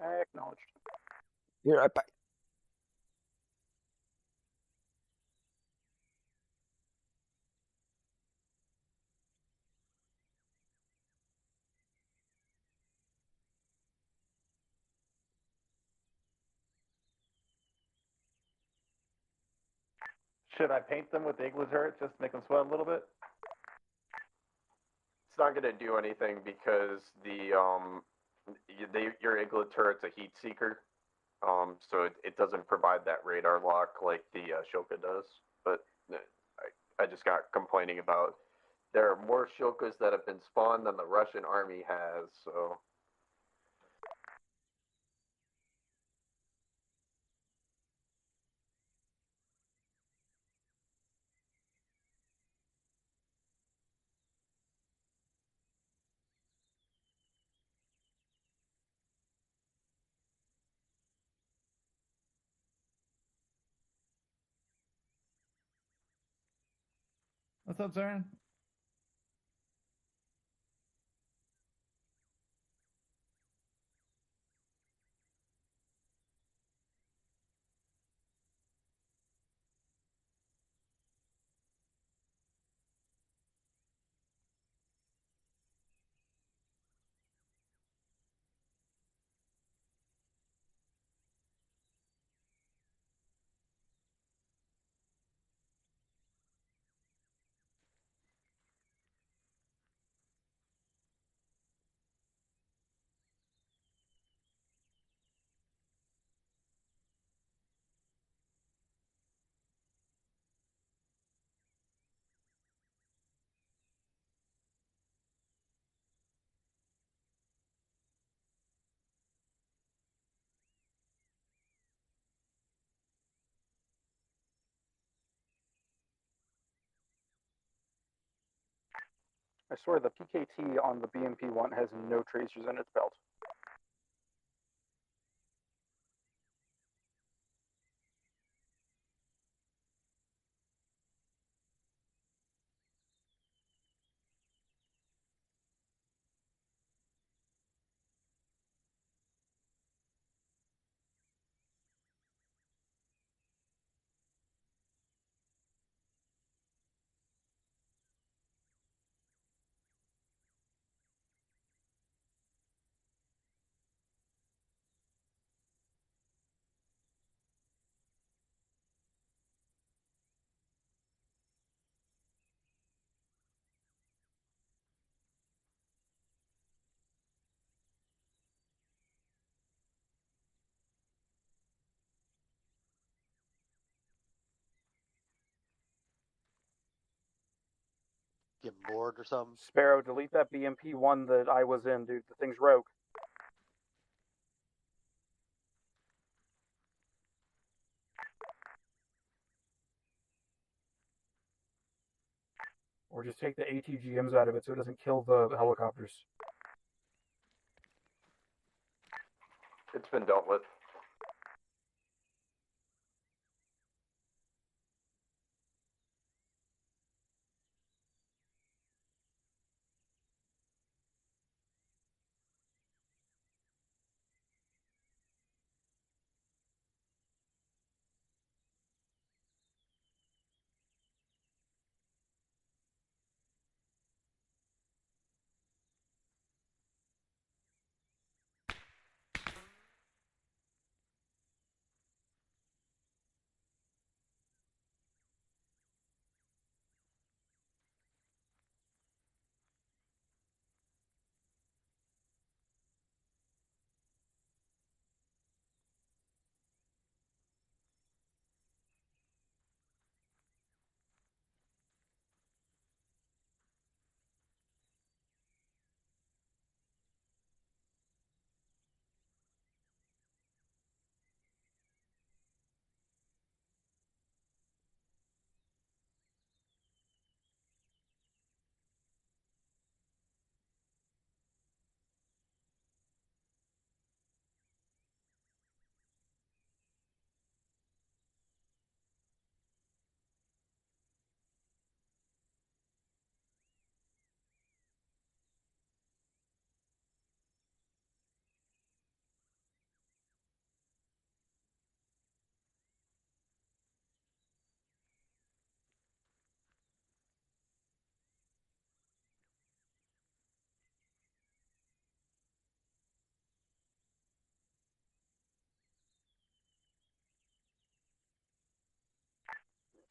Acknowledged. Be right back. Should I paint them with the igloo turret just to make them sweat a little bit? It's not going to do anything because your igloo turret's a heat seeker, so it doesn't provide that radar lock like the Shoka does. But I just got complaining about there are more Shokas that have been spawned than the Russian army has, so. What's up, Zarin? I swear the PKT on the BMP one has no tracers in its belt. Getting bored or something? Sparrow, delete that BMP one that I was in, dude. The thing's rogue. Or just take the ATGMs out of it so it doesn't kill the helicopters. It's been dealt with.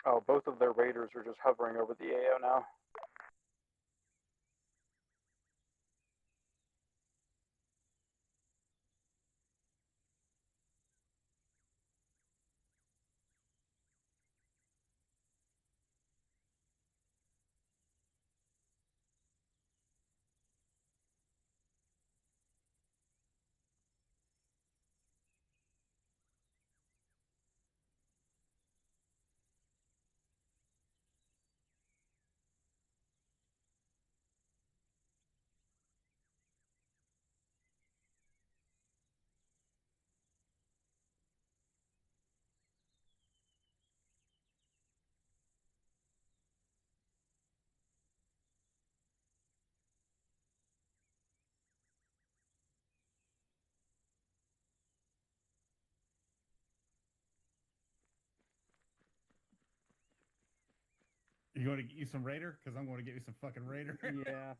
Oh, both of their raiders are just hovering over the AO now. You want to get you some Raider? Because I'm going to get you some fucking Raider. Yeah.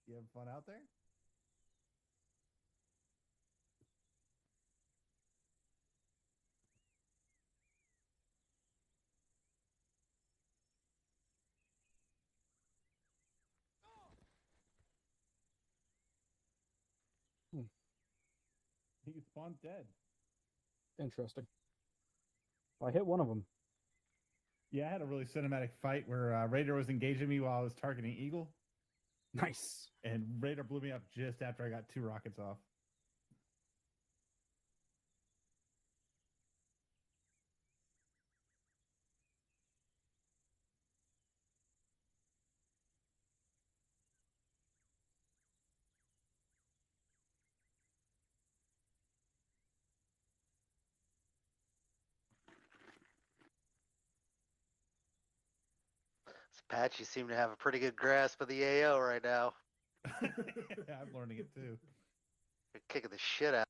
You having fun out there? He spawned dead. Interesting. I hit one of them. Yeah, I had a really cinematic fight where Raider was engaging me while I was targeting Eagle. Nice. And Raider blew me up just after I got 2 rockets off. Patch, you seem to have a pretty good grasp of the AO right now. Yeah, I'm learning it too. You're kicking the shit out.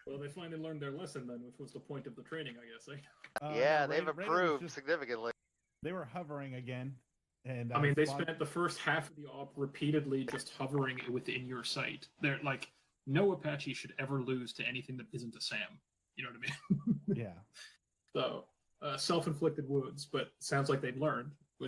Well, they finally learned their lesson then, which was the point of the training, I guess. Eh? Yeah, no, they've Raider was improved just- significantly. They were hovering again, And I mean, they spawned- spent the first half of the op repeatedly just hovering within your sight. They're like, no Apache should ever lose to anything that isn't a SAM. You know what I mean? Yeah. So, self-inflicted wounds, but sounds like they've learned.